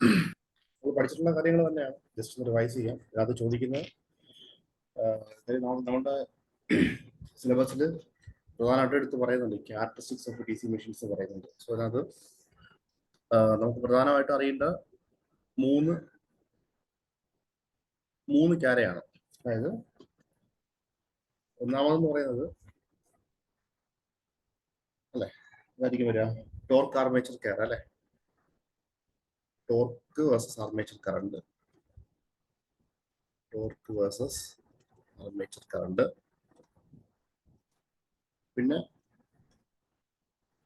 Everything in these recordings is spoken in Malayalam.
നമ്മൾ പഠിച്ചിട്ടുള്ള കാര്യങ്ങൾ തന്നെയാണ്. ജസ്റ്റ് ഒന്ന് റിവൈസ് ചെയ്യാം. അത് ചോദിക്കുന്നത് നമ്മുടെ സിലബസിൽ പ്രധാനമായിട്ട് എടുത്ത് പറയുന്നുണ്ട്, ക്യാരക്ടറിസ്റ്റിക്സ് ഓഫ് DC മെഷീൻസ് പറയുന്നുണ്ട്. സോ അതിനകത്ത് നമുക്ക് പ്രധാനമായിട്ട് അറിയേണ്ട മൂന്ന് ക്യാരയാണ്. അതായത് ഒന്നാമതെന്ന് പറയുന്നത് അല്ലെ, അതായിരിക്കും വരിക ടോർക്ക് ആർമേച്ചർ ക്യാര അല്ലെ, torque versus armature current, torque versus armature current. പിന്നെ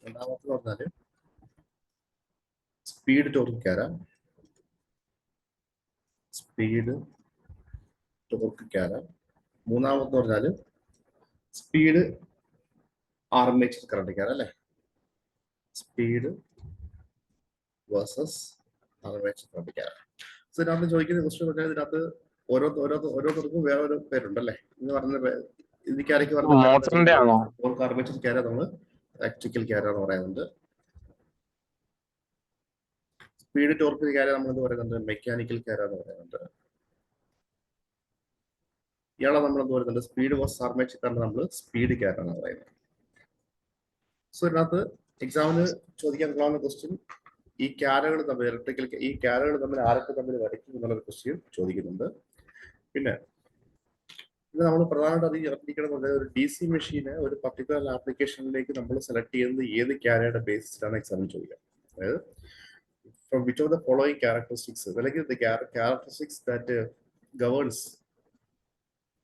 രണ്ടാമത്തെ പറഞ്ഞാല് സ്പീഡ് ടോർക്ക് ക്യാര, സ്പീഡ് ടോർക്ക് ക്യാര. മൂന്നാമത്തെ പറഞ്ഞാല് സ്പീഡ് ആർമേച്ചർ കറണ്ട് ക്യാര അല്ലെ, സ്പീഡ് വേഴ്സസ് ആർമേച്ചർ കറണ്ട് ക്യാര. സോ ഇതിനകത്ത് ചോദിക്കുന്ന ക്വസ്റ്റ്യൻ പറഞ്ഞാൽ ഇതിനകത്ത് ഓരോരുത്തർക്കും വേറെ പേരുണ്ടല്ലേ എന്ന് പറഞ്ഞ ഇതിക്കാരൊക്കെ ടോർക്ക് ആർമേച്ചർ ക്യാര നമ്മള് ഇലക്ട്രിക്കൽ ക്യാര എന്ന് പറയുന്നുണ്ട്. സ്പീഡ് ടോർക്ക് ക്യാര നമ്മൾ എന്ത് പറയുന്നുണ്ട്, മെക്കാനിക്കൽ ക്യാര എന്ന് പറയുന്നുണ്ട്. ഇയാളെ നമ്മൾ എന്ത് പറയുന്നുണ്ട്, സ്പീഡ് വേഴ്സസ് ആർമേച്ചർ കറണ്ട് നമ്മൾ സ്പീഡ് ക്യാര എന്ന് പറയുന്നത്. സോ ഇതിനകത്ത് എക്സാമിന് ചോദിക്കാൻ കൊള്ളാവുന്ന ക്വസ്റ്റ്യൻ ഈ ക്യാരകൾ തമ്മിൽ ഇലക്ട്രിക്കൽ ഈ ക്യാരകൾ തമ്മിൽ ആരൊക്കെ തമ്മിൽ വരയ്ക്കും എന്നുള്ളൊരു ക്വസ്റ്റ്യൻ ചോദിക്കുന്നുണ്ട്. പിന്നെ ഇത് നമ്മൾ പ്രധാനമായിട്ട് അറിയിക്കണം, ഒരു DC മെഷീന് ഒരു പർട്ടിക്കുലർ ആപ്ലിക്കേഷനിലേക്ക് നമ്മൾ സെലക്ട് ചെയ്യുന്നത് ഏത് ക്യാരയുടെ ബേസിസിലാണ് എക്സാമിന് ചോദിക്കുക. അതായത് from which of the following characteristics, അല്ലെങ്കിൽ the characteristics that governs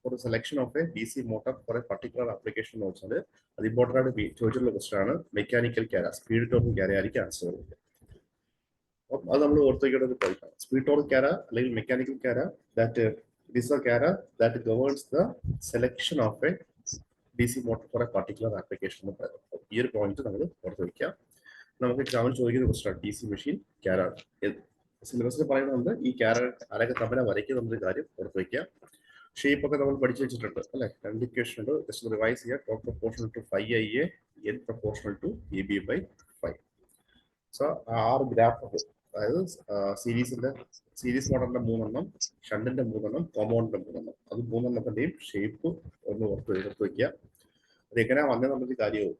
for the selection of a DC motor for a particular application നോക്കിയാൽ അത് ഇമ്പോർട്ടൻ്റ് ആയിട്ട് ചോദിച്ചിട്ടുള്ള ക്വസ്റ്റ്യൻ ആണ്. മെക്കാനിക്കൽ ക്യാര, സ്പീഡ് ടോർക്ക് ക്യാര ആയിരിക്കും ആൻസർ വരുന്നത്. അത് നമ്മൾ ഓർത്തുവയ്ക്കേണ്ടത് പഠിക്കണം. സ്പീഡ് ടോർക്ക് ക്യാര അല്ലെങ്കിൽ മെക്കാനിക്കൽ ക്യാര, ദാറ്റ് ദിസ് ആർ ക്യാര that governs the selection of a DC motor for a particular application എന്ന് പറയുന്നത്. ഈ ഒരു പോയിന്റ് നമ്മൾ ഓർത്ത് വയ്ക്കുക. നമുക്ക് എക്സാമിൽ ചോദിക്കുന്ന ക്വസ്റ്റ്യൻ DC മെഷീൻ ക്യാര. സിലബസിൽ പറയുന്നുണ്ട് ഈ ക്യാര ആരൊക്കെ തമ്മിൽ വരയ്ക്കുക എന്നൊരു കാര്യം ഓർത്ത് വയ്ക്കുക. ഷേപ്പ് ഒക്കെ നമ്മൾ പഠിച്ചു വെച്ചിട്ടുണ്ട് അല്ലെ, രണ്ട് ഇക്വേഷൻ ഉണ്ട്. ജസ്റ്റ് റിവൈസ് ചെയ്യുക. Torque proportional to 5IA, N proportional to EB/5. So ആറ് ഗ്രാഫ്, അതായത് സീരീസ് മോഡലിന്റെ 3 ഷണ്ടിന്റെ 3 കോമ്പൗണ്ടിന്റെ 3 അത് 3 ഷേപ്പ് ഒന്ന് ഓർത്ത് വയ്ക്കുക. അത് എങ്ങനെയാ വന്നതെന്നുള്ളൊരു കാര്യവും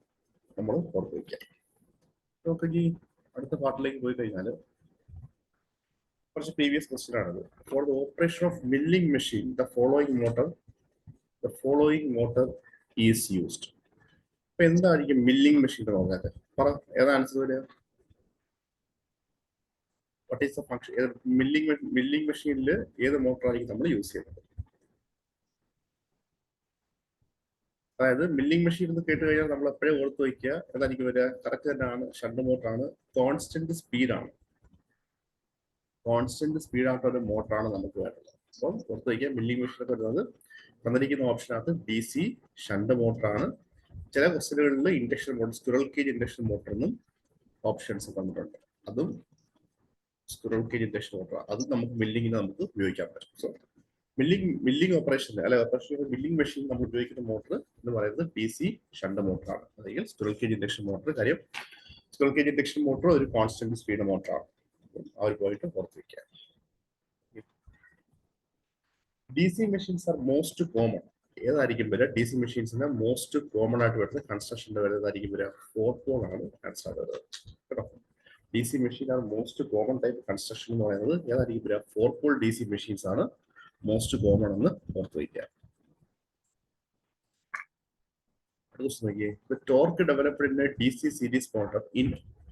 നമ്മൾ ഓർത്ത് വയ്ക്കുക. നമുക്ക് ഈ അടുത്ത പാർട്ടിലേക്ക് പോയി കഴിഞ്ഞാൽ കുറച്ച് പ്രീവിയസ് ക്വസ്റ്റ്യൻ ആണത്. For the operation of milling machine the following motor is used. അപ്പൊ എന്തായിരിക്കും മില്ലിംഗ് മെഷീൻ നോക്കാതെ പറ, ഏതാ ആൻസർ വരിക? What is the function? Milling മെഷീനിൽ ഏത് മോട്ടർ ആയിരിക്കും നമ്മൾ യൂസ് ചെയ്യുന്നത്? അതായത് മില്ലിംഗ് മെഷീൻ എന്ന് കേട്ട് കഴിഞ്ഞാൽ നമ്മൾ എപ്പോഴും ഓർത്ത് വയ്ക്കുക ഏതായിരിക്കും വരിക? കറക്റ്റ് തന്നെയാണ്, ഷണ്ട് മോട്ടറാണ്. കോൺസ്റ്റന്റ് സ്പീഡാണ്, കോൺസ്റ്റന്റ് സ്പീഡായിട്ട് ഒരു മോട്ടറാണ് നമുക്ക് വേണ്ടത്. അപ്പം ഓർത്ത് വയ്ക്കുക മില്ലിംഗ് മെഷീൻ ഒക്കെ വരുന്നത് തന്നിരിക്കുന്ന ഓപ്ഷനകത്ത് DC ഷണ്ട് മോട്ടറാണ്. ചില ക്വസ്റ്റ്യനുകളിൽ induction motor, squirrel cage induction motor എന്നും ഓപ്ഷൻസ് തന്നിട്ടുണ്ട്. അതും സ്ക്വിറൽ കേജ് ഇൻഡക്ഷൻ മോട്ടർ, അതും നമുക്ക് മില്ലിങ്ങിന് നമുക്ക് ഉപയോഗിക്കാൻ പറ്റും. സോ മില്ലിംഗ് ഓപ്പറേഷൻ അല്ലെ, മില്ലിംഗ് മെഷീൻ നമ്മൾ ഉപയോഗിക്കുന്ന മോട്ടർ എന്ന് പറയുന്നത് DC ഷണ്ട് മോട്ടറാണ്, അല്ലെങ്കിൽ സ്ക്വിറൽ കേജ് ഇൻഡക്ഷൻ മോട്ടർ. കാര്യം സ്ക്വിറൽ കേജ് ഇൻഡക്ഷൻ മോട്ടർ ഒരു കോൺസ്റ്റന്റ് സ്പീഡ് മോട്ടറാണ്. ആ ഒരു പോയിട്ട് ഓർത്ത് വയ്ക്കുക. DC machines are most common. ഏതായിരിക്കും വരിക? DC മെഷീൻസിന് മോസ്റ്റ് കോമൺ ആയിട്ട് വരുന്നത് കൺസ്ട്രക്ഷന്റെ വരുന്നതായിരിക്കും വരിക 4 പോൾ ആണ് ആൻസർ വരുന്നത് കേട്ടോ. DC machine are most common type construction എന്ന് പറയുന്നത് ഏതായിരിക്കും വരിക? 4 പോൾ DC മെഷീൻസ് ആണ് മോസ്റ്റ് കോമൺ എന്ന് ഓർത്ത് വയ്ക്കുക. The torque developed in a DC series motor in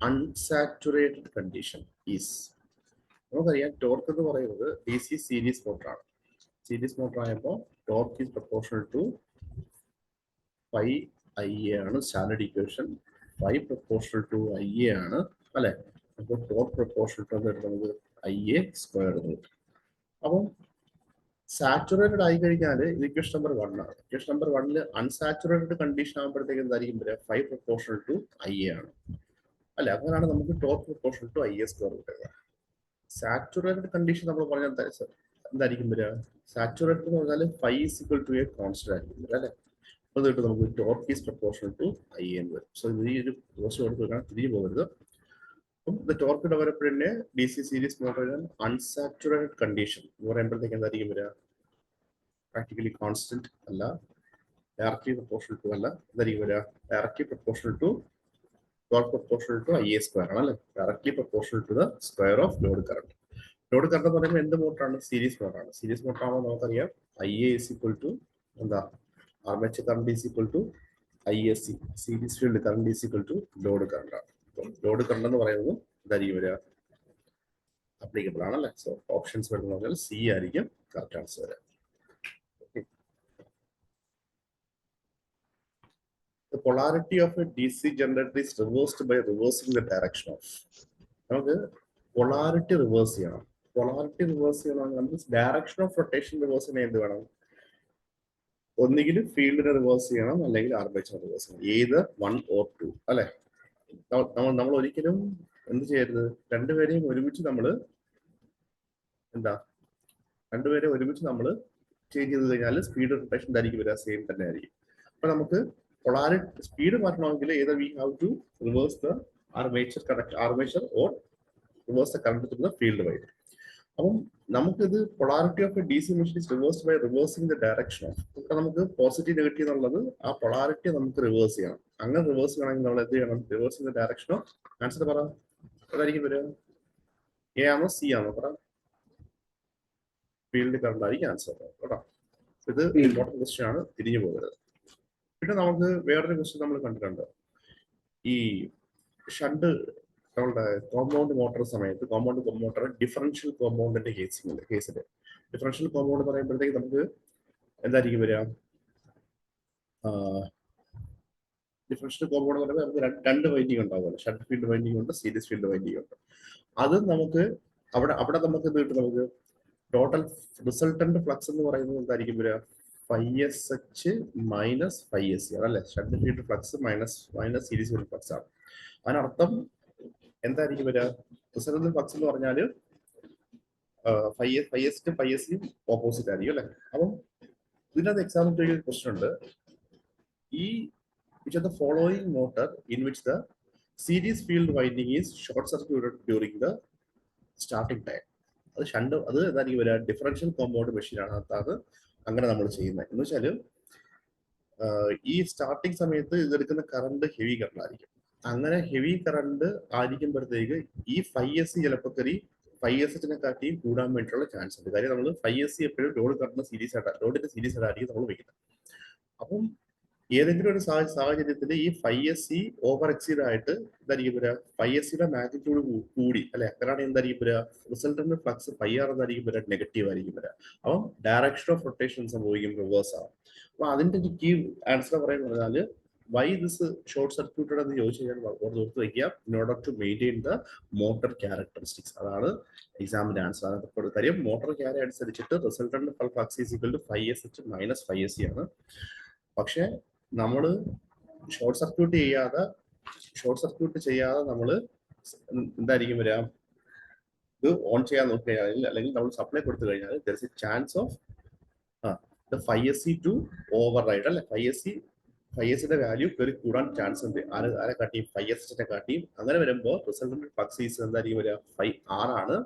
unsaturated condition is. നമുക്കറിയാം ടോർക്ക് എന്ന് പറയുന്നത് DC സീരീസ് മോട്ടറാണ്. സീരീസ് മോട്ടർ ആയപ്പോൾ torque is proportional to 5IA ആണ് standard equation. 5 proportional to IA ആണ് അല്ലെ. അപ്പോൾ ടോർക്ക് പ്രൊപ്പോർഷണൽ ടു നമുക്ക് IA സ്ക്വയർ കിട്ടും. അപ്പം സാച്ചുറേറ്റഡ് ആയി കഴിഞ്ഞാൽ ഇക്വേഷൻ നമ്പർ 1 ആണ്. ഇക്വേഷൻ നമ്പർ 1 അൺസാച്ചുറേറ്റഡ് കണ്ടീഷൻ ആകുമ്പോഴത്തേക്ക് എന്തായിരിക്കും വരിക? 5 പ്രൊപ്പോർഷണൽ ടു IA ആണ് അല്ലെ. അങ്ങനെയാണ് നമുക്ക് torque proportional to IA square കിട്ടുക. സാച്ചുറേറ്റഡ് കണ്ടീഷൻ നമ്മൾ പറഞ്ഞാൽ എന്തായിരിക്കും വരിക? സാച്ചുറേറ്റഡ് എന്ന് പറഞ്ഞാൽ 5 is equal to a constant ആയിരിക്കും വരിക അല്ലെ. അത് കിട്ടും നമുക്ക് torque is proportional to IA എന്ന് വരും. സോ ഈ ഒരു ക്വസ്റ്റ്യൻ എടുത്ത് വെക്കാൻ തിരിഞ്ഞു പോകരുത്. The torque developed in a DC series motor in an unsaturated condition. Practically constant, directly proportional to directly proportional to torque proportional to IA square, directly proportional to the square of load current. Load current in the motor series motor. Series motor IA is equal to armature current is equal to ISC. Series field current is equal to load current. Load current applicable. So options C correct answer. Okay. The polarity of a DC generator is reversed by reversing the direction of. Polarity reverse. Polarity reverse means direction of rotation reverse. ഒന്നുകിൽ ഫീൽഡിനെ റിവേഴ്സ് ചെയ്യണം അല്ലെങ്കിൽ ആർമേച്ചർ റിവേഴ്സ് ചെയ്യണം. ഏത് 1 or 2 അല്ലെ. നമ്മൾ ഒരിക്കലും എന്ത് ചെയ്യരുത്, രണ്ടുപേരെയും ഒരുമിച്ച് നമ്മൾ ചേഞ്ച് ചെയ്ത് കഴിഞ്ഞാൽ സ്പീഡ് റൊട്ടേഷൻ ആയിരിക്കും വരിക, സെയിം തന്നെ ആയിരിക്കും. അപ്പൊ നമുക്ക് പൊളാരിറ്റി സ്പീഡ് മാറ്റണമെങ്കിൽ ഏത് we have to reverse the armature or reverse the current through the field wide. അപ്പം നമുക്കിത് polarity of a D C machine is reversed by reversing the direction of. ഇപ്പൊ നമുക്ക് പോസിറ്റീവ് നെഗറ്റീവ് എന്നുള്ളത് ആ പൊളാരിറ്റി നമുക്ക് റിവേഴ്സ് ചെയ്യണം. അങ്ങനെ റിവേഴ്സ് ചെയ്യണമെങ്കിൽ നമ്മൾ എന്ത് ചെയ്യണം? Reversing the direction of. Answer പറ, അതായിരിക്കും വരിക. എ ആണോ സി ആണോ പറ? ഫീൽഡ് കറണ്ട് ആയിരിക്കും ആൻസർ കേട്ടോ. ഇത് ഇമ്പോർട്ടന്റ് ക്വസ്റ്റ്യൻ ആണ്, തിരിഞ്ഞു പോകരുത്. പിന്നെ നമുക്ക് വേറൊരു ക്വസ്റ്റ്യൻ നമ്മൾ കണ്ടിട്ടുണ്ട്. ഈ ഷണ്ട് നമ്മളുടെ കോമ്പൗണ്ട് മോട്ടോർ സമയത്ത് കോമ്പൗണ്ട് മോട്ടോർ ഡിഫറൻഷ്യൽ കോമ്പൗണ്ടിന്റെ കേസിൽ ഡിഫറൻഷ്യൽ കോമ്പൗണ്ട് പറയുമ്പോഴത്തേക്ക് നമുക്ക് എന്തായിരിക്കും വരിക? ഡിഫറൻഷ്യൽ കോമ്പൗണ്ട് പറയുമ്പോൾ നമുക്ക് രണ്ട് വൈൻഡിങ് ഉണ്ടാവുമല്ലോ. ഷണ്ട് ഫീൽഡ് വൈൻഡിങ് ഉണ്ട്, സീരീസ് ഫീൽഡ് വൈൻഡിങ് ഉണ്ട്. അത് നമുക്ക് അവിടെ നമുക്ക് എന്ത് കിട്ടും? നമുക്ക് ടോട്ടൽ റിസൾട്ടന്റ് ഫ്ലക്സ് എന്ന് പറയുന്നത് എന്തായിരിക്കും വരിക? φSH മൈനസ് φSC അല്ലേ. Shunt field flux minus series field flux ആണ്. അതിനർത്ഥം എന്തായിരിക്കും വരിക? റിസൾട്ടന്റ് ഫ്ലക്സ് എന്ന് പറഞ്ഞാൽ φSനും φSCയും ഓപ്പോസിറ്റ് ആയിരിക്കും അല്ലെ. അപ്പം ഇതിനകത്ത് എക്സാമ്പിൾ ക്വസ്റ്റ്യൻ ഉണ്ട്. which are the following motor in which the series field winding is short circuited during the starting time. അത് ഷണ്ട്, അത് എന്തായിരിക്കും വരിക? ഡിഫറൻഷ്യൽ കോമ്പൗണ്ട് മെഷീൻ ആണ് അത് അങ്ങനെ നമ്മൾ ചെയ്യുന്നത്. എന്ന് വെച്ചാൽ ഈ സ്റ്റാർട്ടിങ് സമയത്ത് ഇതെടുക്കുന്ന കറണ്ട് ഹെവി കറണ്ട് ആയിരിക്കും. അങ്ങനെ ഹെവി കറണ്ട് ആയിരിക്കുമ്പോഴത്തേക്ക് ഈ φSC ചിലപ്പോൾ φSH കാട്ടിയും കൂടാൻ വേണ്ടിയിട്ടുള്ള ചാൻസ് ഉണ്ട്. കാര്യം നമ്മൾ φSC എപ്പോഴും ലോഡിന്റെ സീരീസ് ആയിട്ടായിരിക്കും നമ്മൾ വെക്കുന്നത്. അപ്പം ഏതെങ്കിലും ഒരു സാഹചര്യത്തിൽ ഈ φSC ഓവർ എക്സീഡ് ആയിട്ട് എന്തായിരിക്കും വരിക? φSCയുടെ മാഗ്നിറ്റ്യൂഡ് കൂടി അല്ലെ. അങ്ങനെയാണ് എന്തായിരിക്കും വരിക? റിസൾട്ടന്റ് ഫ്ലക്സ് φR എന്നായിരിക്കും വരിക, നെഗറ്റീവ് ആയിരിക്കും വരിക. അപ്പം ഡയറക്ഷൻ ഓഫ് റൊട്ടേഷൻ സംഭവിക്കും, റിവേഴ്സ് ആവും. അപ്പൊ അതിന്റെ കീ ആൻസർ പറയുന്നത് വൈ ദിസ് ഷോർട്ട് സർക്യൂട്ടഡ് എന്ന് ചോദിച്ചു കഴിഞ്ഞാൽ ഓർത്ത് വയ്ക്കുക, in order to maintain the motor characteristics. അതാണ് എക്സാമിന്റെ ആൻസർ. അതൊക്കെ കാര്യം മോട്ടർ ക്യാരി അനുസരിച്ചിട്ട് resultant flux is equal to φSH minus φSC ആണ്. പക്ഷെ നമ്മൾ ഷോർട്ട് സർക്യൂട്ട് ചെയ്യാതെ നമ്മൾ എന്തായിരിക്കും വരിക? ഇത് ഓൺ ചെയ്യാൻ നോക്കി കഴിഞ്ഞാൽ അല്ലെങ്കിൽ നമ്മൾ സപ്ലൈ കൊടുത്തു കഴിഞ്ഞാൽ there is a chance of φSC to override അല്ലെ. φSCയുടെ വാല്യൂ കയറി കൂടാൻ ചാൻസ് ഉണ്ട്. ആരെ കാട്ടിയും φSHനെ കാട്ടിയും. അങ്ങനെ വരുമ്പോൾ റിസൾട്ടന്റ് ഫ്ലക്സ് ഈസ് എന്തായിരിക്കും വരിക? φR ആണ്.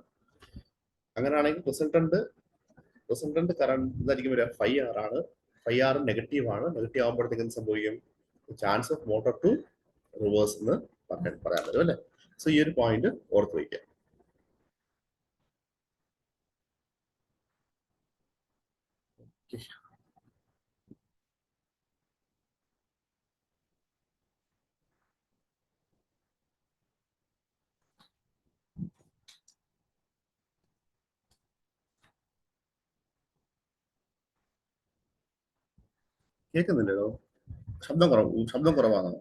അങ്ങനെയാണെങ്കിൽ റിസൾട്ടന്റ് കറണ്ട് എന്തായിരിക്കും വരിക? φR ആണ്. φR നെഗറ്റീവ് ആണ്. നെഗറ്റീവ് ആകുമ്പോഴത്തേക്കും സംഭവിക്കും chance of motor to reverse എന്ന് പറയാൻ പറ്റും അല്ലെ. സോ ഈ ഒരു പോയിന്റ് ഓർത്ത് വയ്ക്കാം. കേൾക്കുന്നില്ലല്ലോ? ശബ്ദം കുറവാണോ?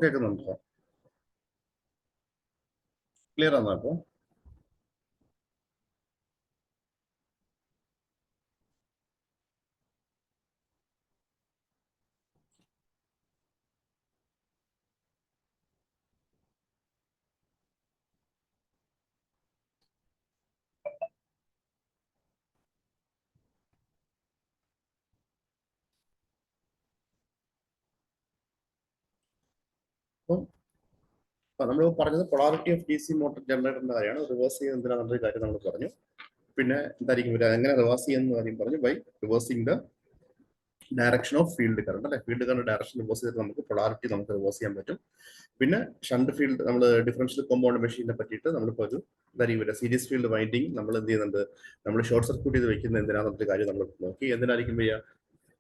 കേൾക്കുന്നുണ്ടോ? ക്ലിയർ ആണോ അപ്പോ? അപ്പം നമ്മൾ പറഞ്ഞത് polarity of D C motor ജനറേറ്ററിന്റെ കാര്യമാണ്. റിവേഴ്സ് ചെയ്യുന്നതിനുള്ള കാര്യം നമ്മൾ പറഞ്ഞു. പിന്നെ എന്തായിരിക്കും വരിക, എങ്ങനെ റിവേഴ്സ് ചെയ്യുന്ന കാര്യം പറഞ്ഞു, by reversing the direction of field current അല്ലെ. ഫീൽഡ് കറണ്ട് ഡയറക്ഷൻ റിവേഴ്സ് ചെയ്തിട്ട് നമുക്ക് പൊളാരിറ്റി നമുക്ക് റിവേഴ്സ് ചെയ്യാൻ പറ്റും. പിന്നെ ഷണ്ട് ഫീൽഡ് നമ്മൾ ഡിഫറൻഷ്യൽ കോമ്പൗണ്ട് മെഷീനെ പറ്റിയിട്ട് നമ്മളിപ്പോൾ ഒരു എന്തായിരിക്കും വരിക, സീരീസ് ഫീൽഡ് വൈൻഡിങ് നമ്മൾ എന്ത് ചെയ്യുന്നുണ്ട്, നമ്മൾ ഷോർട്ട് സർക്യൂട്ട് ചെയ്ത് വെക്കുന്ന എന്തിനാണെന്നൊരു കാര്യം നമ്മൾ നോക്കി. എന്തിനായിരിക്കും വരിക,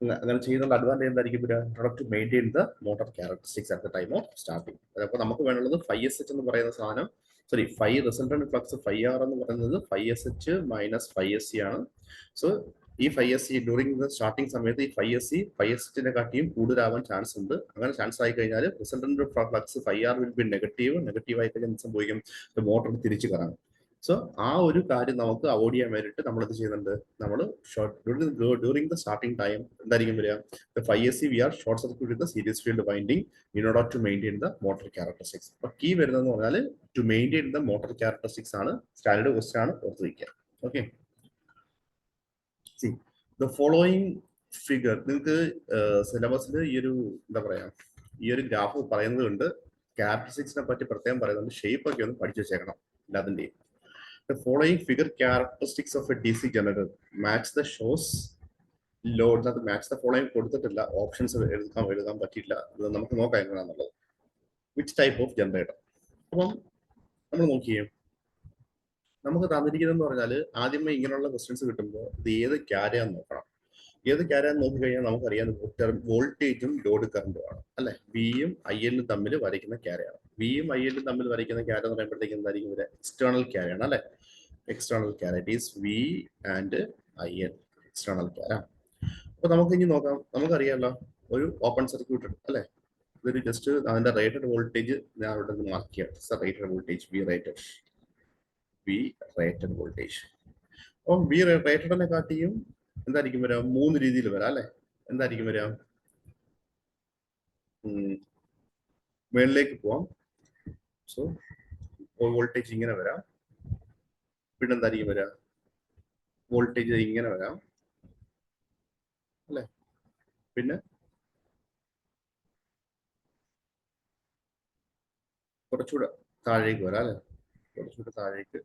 അങ്ങനെ ചെയ്യുന്ന അഡ്വാൻറ്റേജ് എന്തായിരിക്കും വരിക, product maintain the motor characteristics at the time of starting. അപ്പോൾ നമുക്ക് വേണ്ടുള്ളത് 5SH എന്ന് പറയുന്ന സാധനം, സോറി 5 റിസൾട്ടന്റ് ഫ്ലക്സ് 5R എന്ന് പറയുന്നത് 5SH മൈനസ് 5SC ആണ്. സോ ഈ 5SC ഡ്യൂറിംഗ് ദ സ്റ്റാർട്ടിംഗ് സമയത്ത് ഈ 5SC 5SHനെ കാട്ടിയും കൂടുതലാവാൻ ചാൻസ് ഉണ്ട്. അങ്ങനെ ചാൻസ് ആയി കഴിഞ്ഞാൽ resultant flux 5R will be negative ആയി കഴിഞ്ഞാൽ സംഭവിക്കും, മോട്ടോർ തിരിച്ചു കറങ്ങും. സോ ആ ഒരു കാര്യം നമുക്ക് അവോയ്ഡ് ചെയ്യാൻ വേണ്ടിയിട്ട് നമ്മൾ എന്ത് ചെയ്യുന്നുണ്ട്, നമ്മൾ ഡ്യൂറിംഗ് ദ സ്റ്റാർട്ടിംഗ് ടൈം എന്തായിരിക്കും വരിക, 5SC we are short circuit with series field winding in order to maintain the motor characteristics. അപ്പൊ കീ വരുന്നതെന്ന് പറഞ്ഞാൽ to maintain the motor characteristics ആണ്. സ്റ്റാൻഡേർഡ് ക്വസ്റ്റ്യൻ ആണ്, ഓർത്ത് വയ്ക്കുക. Okay, see the following figure നിങ്ങൾക്ക് സിലബസിൽ ഈ ഒരു എന്താ പറയാ, ഈ ഒരു ഗ്രാഫ് പറയുന്നത് കൊണ്ട് ക്യാരക്ടറിസ്റ്റിക്സിനെ പറ്റി പ്രത്യേകം പറയുന്നുണ്ട്. ഷേപ്പ് ഒക്കെ ഒന്ന് പഠിച്ചു വെച്ചേക്കണം എല്ലാത്തിന്റെയും. The following figure characteristics of a DC generator match the shows load. അത് match the following കൊടുത്തിട്ടില്ല, ഓപ്ഷൻസ് എഴുതാൻ പറ്റിയില്ല. ഇത് നമുക്ക് നോക്കാം എങ്ങനെയാണെന്നുള്ളത്. Which type of generator. അപ്പം നമ്മൾ നോക്കിയേ, നമുക്ക് തന്നിരിക്കുന്നതെന്ന് പറഞ്ഞാൽ ആദ്യമേ ഇങ്ങനെയുള്ള ക്വസ്റ്റ്യൻസ് കിട്ടുമ്പോൾ ഇത് ഏത് ക്യാരയാന്ന് നോക്കണം. ഏത് ക്യാരയാന്ന് നോക്കിക്കഴിഞ്ഞാൽ നമുക്കറിയാം വോൾട്ടേജും ലോഡ് കറണ്ടും ആണ് അല്ലെ. വിയും IL തമ്മിൽ വരയ്ക്കുന്ന ക്യാരയാണ്. വിയും IL തമ്മിൽ വരയ്ക്കുന്ന ക്യാര എന്ന് പറയുമ്പോഴത്തേക്ക് എന്തായിരിക്കും ഇവിടെ എക്സ്റ്റേണൽ ക്യാരയാണ് അല്ലെ. എക്സ്റ്റേണൽ ക്യാര, it is V and IL external ക്യാര. അപ്പൊ നമുക്ക് ഇനി നോക്കാം. നമുക്കറിയാമല്ലോ ഒരു ഓപ്പൺ സർക്യൂട്ട് അല്ലെ. ഇതൊരു ജസ്റ്റ് അതിന്റെ റേറ്റഡ് വോൾട്ടേജ് ഞാൻ അവിടെ നിന്ന് മാർക്ക് ചെയ്യാം. Rated voltage V rated voltage. അപ്പം V റേറ്റഡിനെ കാട്ടിയും എന്തായിരിക്കും വരാം, 3 രീതിയിൽ വരാം അല്ലെ. എന്തായിരിക്കും വരാം, മേളിലേക്ക് പോവാം. സോ വോൾട്ടേജ് ഇങ്ങനെ വരാം. പിന്നെ എന്തായിരിക്കും വരാം, വോൾട്ടേജ് ഇങ്ങനെ വരാം അല്ലെ. പിന്നെ കുറച്ചുകൂടെ താഴേക്ക് വരാം അല്ലെ, കുറച്ചുകൂടെ താഴേക്ക്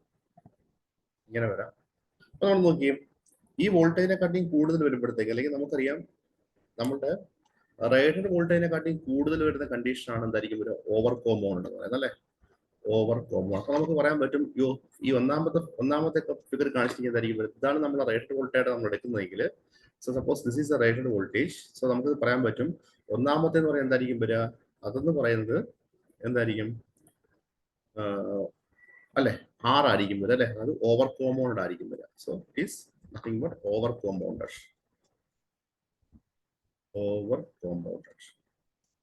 ഇങ്ങനെ വരാം. അപ്പൊ നമ്മൾ നോക്കിയും ഈ വോൾട്ടേജിനെക്കാട്ടിയും കൂടുതൽ വരുമ്പോഴത്തേക്ക്, അല്ലെങ്കിൽ നമുക്കറിയാം നമ്മുടെ റേറ്റഡ് വോൾട്ടേജിനെക്കാട്ടിയും കൂടുതൽ വരുന്ന കണ്ടീഷനാണ് എന്തായിരിക്കും ഒരു ഓവർ കോമ്പൗണ്ട് എന്ന് പറയുന്നത് അല്ലെ. Over compound. അപ്പൊ നമുക്ക് പറയാൻ പറ്റും ഈ ഒന്നാമത്തെ ഫിഗർ കാണിച്ചിരിക്കുന്നതായിരിക്കും. ഇതാണ് നമ്മൾ റേറ്റഡ് വോൾട്ടേജ് നമ്മൾ എടുക്കുന്നതെങ്കിൽ, so suppose this is A rated voltage. So നമുക്ക് പറയാൻ പറ്റും ഒന്നാമത്തെ എന്ന് പറയുന്നത് എന്തായിരിക്കും വരിക, അതെന്ന് പറയുന്നത് എന്തായിരിക്കും അല്ലെ, 6 ആയിരിക്കും വരിക അല്ലെ. അത് ഓവർ കോമ്പൗണ്ട് ആയിരിക്കും വരിക. So it is nothing but over compounded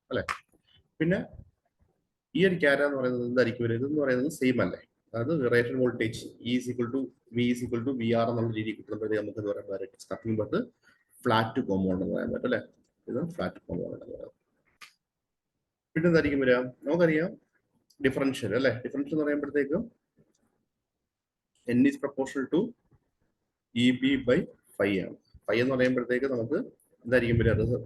അല്ലെ. പിന്നെ ഈ ഒരു ക്യാര എന്ന് പറയുന്നത് എന്തായിരിക്കും വരിക, ഇതെന്ന് പറയുന്നത് സെയിം അല്ലേ. അതായത് റേറ്റഡ് വോൾട്ടേജ് V VR എന്നുള്ള രീതിയിൽ കിട്ടുമ്പോഴത്തേക്ക് നമുക്ക് എന്താ പറയാൻ, നത്തിങ് ബട്ട് ഫ്ലാറ്റ് കോമ്പൗണ്ട് എന്ന് പറയാൻ പറ്റും അല്ലെ. ഇത് ഫ്ലാറ്റ് കോമ്പൗണ്ട് എന്ന് പറയാം. പിന്നെ എന്തായിരിക്കും വരിക, നമുക്കറിയാം ഡിഫറൻഷ്യൽ അല്ലെ. ഡിഫറൻഷ്യൽ എന്ന് പറയുമ്പോഴത്തേക്കും N is proportional to EB by phi ആണ്. phi എന്ന് പറയുമ്പോഴത്തേക്ക് നമുക്ക് എന്തായിരിക്കും വരിക, നമുക്ക്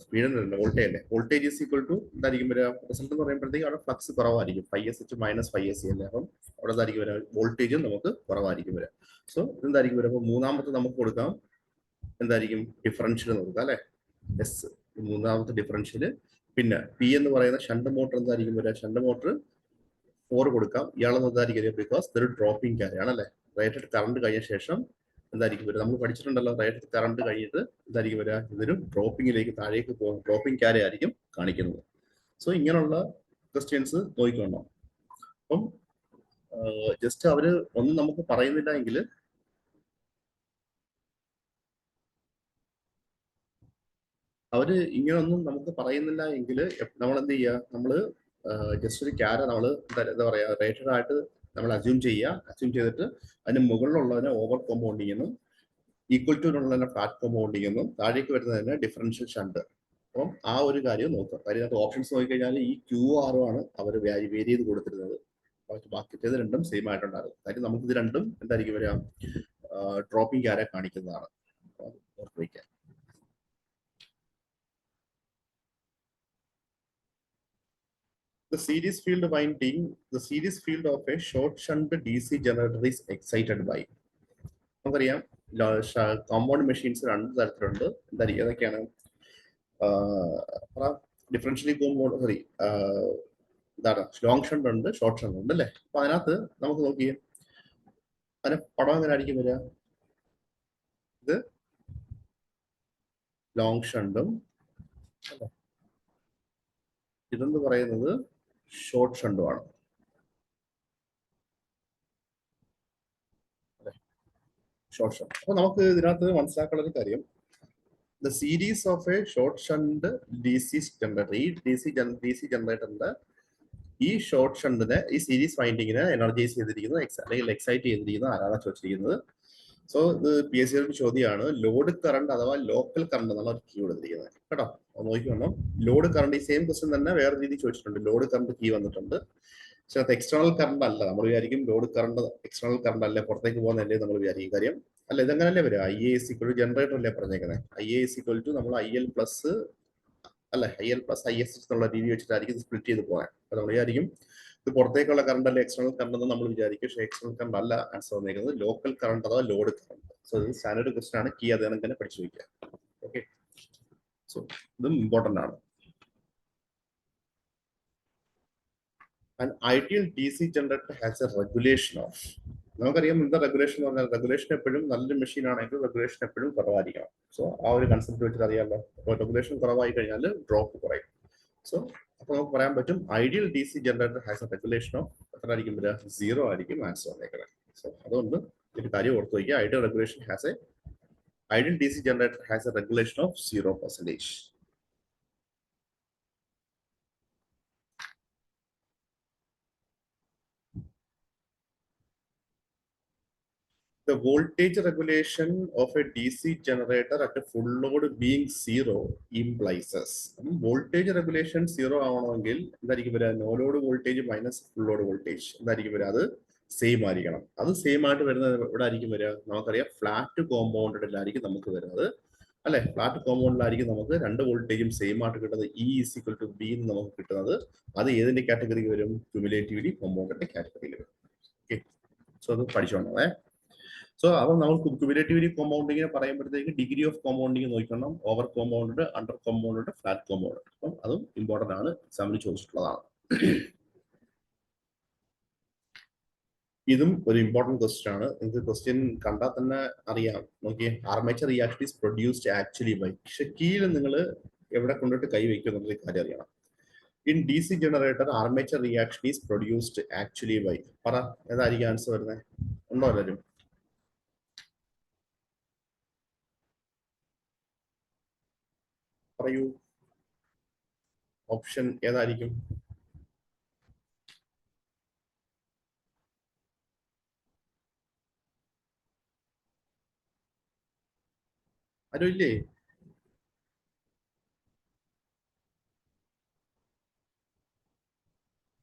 സ്പീഡ് വോൾട്ടേജ് അല്ലേ. വോൾട്ടേജ് ഈസ് ഈക്വൽ ടു എന്തായിരിക്കും വരിക, റിസൾട്ട് എന്ന് പറയുമ്പോഴത്തേക്ക് അവിടെ ഫ്ലക്സ് കുറവായിരിക്കും. 5SH മൈനസ് 5SC അല്ലേ. അപ്പം അവിടെ എന്തായിരിക്കും വരിക, വോൾട്ടേജും നമുക്ക് കുറവായിരിക്കും വരിക. സോ എന്തായിരിക്കും വരിക, അപ്പോൾ മൂന്നാമത്തെ നമുക്ക് കൊടുക്കാം എന്തായിരിക്കും, ഡിഫറൻഷ്യൽ കൊടുക്കാം അല്ലെ. എസ് മൂന്നാമത്തെ ഡിഫറൻഷ്യൽ. പിന്നെ P എന്ന് പറയുന്ന ഷണ്ട് മോട്ടർ എന്തായിരിക്കും വരിക, ഷണ്ട് മോട്ടർ 4 കൊടുക്കാം. ഇയാളെന്ന് എന്തായിരിക്കും, ബിക്കോസ് ഇതൊരു ഡ്രോപ്പിംഗ് ക്യാരയാണ് അല്ലെ. റേറ്റഡ് കറണ്ട് കഴിഞ്ഞ ശേഷം എന്തായിരിക്കും വരിക, നമ്മൾ പഠിച്ചിട്ടുണ്ടല്ലോ റേറ്റഡ് കറണ്ട് കഴിഞ്ഞിട്ട് എന്തായിരിക്കും വരിക, ഇതൊരു ഡ്രോപ്പിംഗിലേക്ക് താഴേക്ക് പോകും, ഡ്രോപ്പിംഗ് ക്യാര ആയിരിക്കും കാണിക്കുന്നത്. സോ ഇങ്ങനെയുള്ള ക്വസ്റ്റ്യൻസ് നോക്കിക്കൊണ്ടോ. അപ്പം ജസ്റ്റ് അവര് ഒന്നും നമുക്ക് പറയുന്നില്ല എങ്കിൽ അവര് ഇങ്ങനൊന്നും നമുക്ക് പറയുന്നില്ല എങ്കിൽ നമ്മൾ എന്ത് ചെയ്യുക, നമ്മള് ജസ്റ്റ് ഒരു ക്യാര നമ്മൾ എന്താ പറയാ റേറ്റഡ് ആയിട്ട് നമ്മൾ അസ്യൂം ചെയ്തിട്ട് അതിന് മുകളിലുള്ളതിനെ ഓവർ കോമ്പൗണ്ടിങ് എന്നും ഈക്വൽ ടു ഉള്ളതിനെ ഫ്ലാറ്റ് കോമ്പൗണ്ടിങ് എന്നും താഴേക്ക് വരുന്നതിന് ഡിഫറൻഷ്യൽ ഷണ്ട്. അപ്പം ആ ഒരു കാര്യം നോക്കുക. കാര്യം ഓപ്ഷൻസ് നോക്കിക്കഴിഞ്ഞാൽ ഈ QR ആണ് അവർ വേരി ചെയ്ത് കൊടുത്തിരുന്നത്. ബാക്കിയത് രണ്ടും സെയിം ആയിട്ടുണ്ടാകും. കാര്യം നമുക്ക് ഇത് രണ്ടും എന്തായിരിക്കും വരിക, ഡ്രോപ്പിംഗ് ക്യാരെ കാണിക്കുന്നതാണ്. ഓർമ്മിക്കാം. The series field winding, the series field of a short shunt DC generator is excited by. നമുക്കറിയാം കോമ്പൗണ്ട് മെഷീൻസ് രണ്ട് തരത്തിലുണ്ട്. എന്തായിരിക്കും ഏതൊക്കെയാണ്? ഡിഫറൻഷ്യലി കോമ്പൗണ്ട്, സോറി എന്താണ്, ലോങ് ഷണ്ട് ഉണ്ട്, ഷോർട്ട് ഷണ്ട് ഉണ്ട് അല്ലേ? അപ്പൊ അതിനകത്ത് നമുക്ക് നോക്കിയേ, അതിന് പടം എങ്ങനെ ആയിരിക്കും വരിക? ഇത് ലോങ് ഷണ്ടും ഇതെന്ന് പറയുന്നത് ഷോർട്ട് ഷണ്ടുമാണ്. Short shunt. അപ്പൊ നമുക്ക് ഇതിനകത്ത് മനസ്സിലാക്കാനുള്ള ഒരു കാര്യം, the series of A short shunt DC generator, ഈ DC ജനറേറ്ററിന്റെ ഈ ഷോർട്ട് ഷണ്ടിനെ, ഈ സീരീസ് വൈൻഡിങ്ങിനെ എനർജൈസ് ചെയ്തിരിക്കുന്നത് അല്ലെങ്കിൽ എക്സൈറ്റ് ചെയ്തിരിക്കുന്നത് ആരാണ് ചോദിച്ചിരിക്കുന്നത്. സോ ഇത് PSC ചോദ്യമാണ്. ലോഡ് കറണ്ട് അഥവാ ലോക്കൽ കറണ്ട് എന്നാണ് കീ കൊടുത്തിരിക്കുന്നത് കേട്ടോ. നോക്കിക്കോണം, ലോഡ് കറണ്ട് ഈ സെയിം ക്വസ്റ്റ്യൻ തന്നെ വേറെ രീതി ചോദിച്ചിട്ടുണ്ട്. ലോഡ് കറണ്ട് കീ വന്നിട്ടുണ്ട്, പക്ഷെ അത് എക്സ്റ്റേണൽ കറണ്ട് അല്ല. നമ്മൾ വിചാരിക്കും ലോഡ് കറണ്ട് എക്സ്റ്റേണൽ കറണ്ട് അല്ലേ, പുറത്തേക്ക് പോകുന്നതല്ലേ നമ്മൾ വിചാരിക്കും. കാര്യം അല്ല, ഇതെങ്ങനല്ലേ വരിക, IA = ജനറേറ്റർ അല്ലേ പറഞ്ഞേക്കുന്നത്. IA = നമ്മൾ IL പ്ലസ് അല്ലെ, IL പ്ലസ് IS എന്നുള്ള രീതി വെച്ചിട്ടായിരിക്കും ഇത് സ്പ്ലിറ്റ് ചെയ്ത് പോകാൻ. അപ്പൊ നമ്മൾ വിചാരിക്കും ഇത് പുറത്തേക്കുള്ള കറണ്ട് അല്ലെ, എക്സ്റ്റേണൽ കറണ്ട് എന്ന് നമ്മൾ വിചാരിക്കും. പക്ഷേ എക്സ്റ്റേണൽ കറണ്ട് അല്ല ആൻസർ വന്നിരിക്കുന്നത്, ലോക്കൽ കറണ്ട് അഥവാ ലോഡ് കറണ്ട്. സോ ഇത് സ്റ്റാൻഡേർഡ് ക്വസ്റ്റൻ ആണ്. കീ അത് തന്നെ പഠിച്ചു വയ്ക്കുക. ഓക്കെ, സോ ഇതും ഇമ്പോർട്ടന്റ് ആണ്. An ideal DC generator has a regulation of, നമുക്കറിയാം എന്താ റെഗുലേഷൻ എന്ന് പറഞ്ഞാൽ, റെഗുലേഷൻ എപ്പോഴും നല്ലൊരു മെഷീൻ ആണെങ്കിൽ റെഗുലേഷൻ എപ്പോഴും കുറവായിരിക്കണം. സോ ആ ഒരു കൺസെപ്റ്റ് വെച്ചിട്ട് അറിയാമല്ലോ. അപ്പോൾ റെഗുലേഷൻ കുറവായി കഴിഞ്ഞാൽ ഡ്രോപ്പ് കുറയും. സോ അപ്പോൾ നമുക്ക് പറയാൻ പറ്റും ideal DC generator has A regulation of എത്ര ആയിരിക്കും വരിക, 0 ആയിരിക്കും ആൻസർ വന്നേക്കുന്നത്. സോ അതുകൊണ്ട് ഒരു കാര്യം ഓർത്ത് വയ്ക്കുക, ideal DC generator has A regulation of 0%. The voltage regulation of a DC generator at a full load being 0 implies voltage regulation 0 ആവണമെങ്കിൽ എന്തായിരിക്കും വരിക, no load voltage minus full load voltage എന്തായിരിക്കും വരിക, അത് സെയിം ആയിരിക്കണം. അത് സെയിം ആയിട്ട് വരുന്നത് ഇവിടെ ആയിരിക്കും വരിക, നമുക്കറിയാം ഫ്ലാറ്റ് കോമ്പൗണ്ടിലായിരിക്കും നമുക്ക് വരുന്നത് അല്ലെ. ഫ്ലാറ്റ് കോമ്പൗണ്ടിലായിരിക്കും നമുക്ക് രണ്ട് വോൾട്ടേജും സെയിം ആയിട്ട് കിട്ടുന്നത്. E = B എന്ന് നമുക്ക് കിട്ടുന്നത്. അത് ഏതിന്റെ കാറ്റഗറിയിൽ വരും, ക്യുമുലേറ്റീവ്ലി കോമ്പൗണ്ടിന്റെ കാറ്റഗറിയിൽ വരും. ഓക്കെ, സോ അത് പഠിച്ചോണ്ടേ. സോ അപ്പം നമുക്ക് ക്യുമുലേറ്റീവ്ലി കോമ്പൗണ്ടിങ്ങിനെ പറയുമ്പോഴത്തേക്ക് ഡിഗ്രി ഓഫ് കോമ്പൗണ്ടിങ് നോക്കണം. Over compound, under compound, flat compound. അപ്പം അതും ഇമ്പോർട്ടന്റ് ആണ്, എക്സാമിന് ചോദിച്ചിട്ടുള്ളതാണ്. ഇതും ഒരു ഇമ്പോർട്ടന്റ് ക്വസ്റ്റ്യൻ ആണ്. നിങ്ങൾക്ക് ക്വസ്റ്റ്യൻ കണ്ടാൽ തന്നെ അറിയാം. നോക്കിയേ, armature reaction is produced actually by, പക്ഷെ കീഴിൽ നിങ്ങൾ എവിടെ കൊണ്ടിട്ട് കൈ വയ്ക്കും എന്നുള്ള കാര്യം അറിയണം. In DC generator armature reaction is produced actually by, പറ ഏതായിരിക്കും ആൻസർ വരുന്നത്? ഉണ്ടോ എല്ലാവരും? പറയൂ, ഓപ്ഷൻ ഏതായിരിക്കും? ആരും ഇല്ലേ?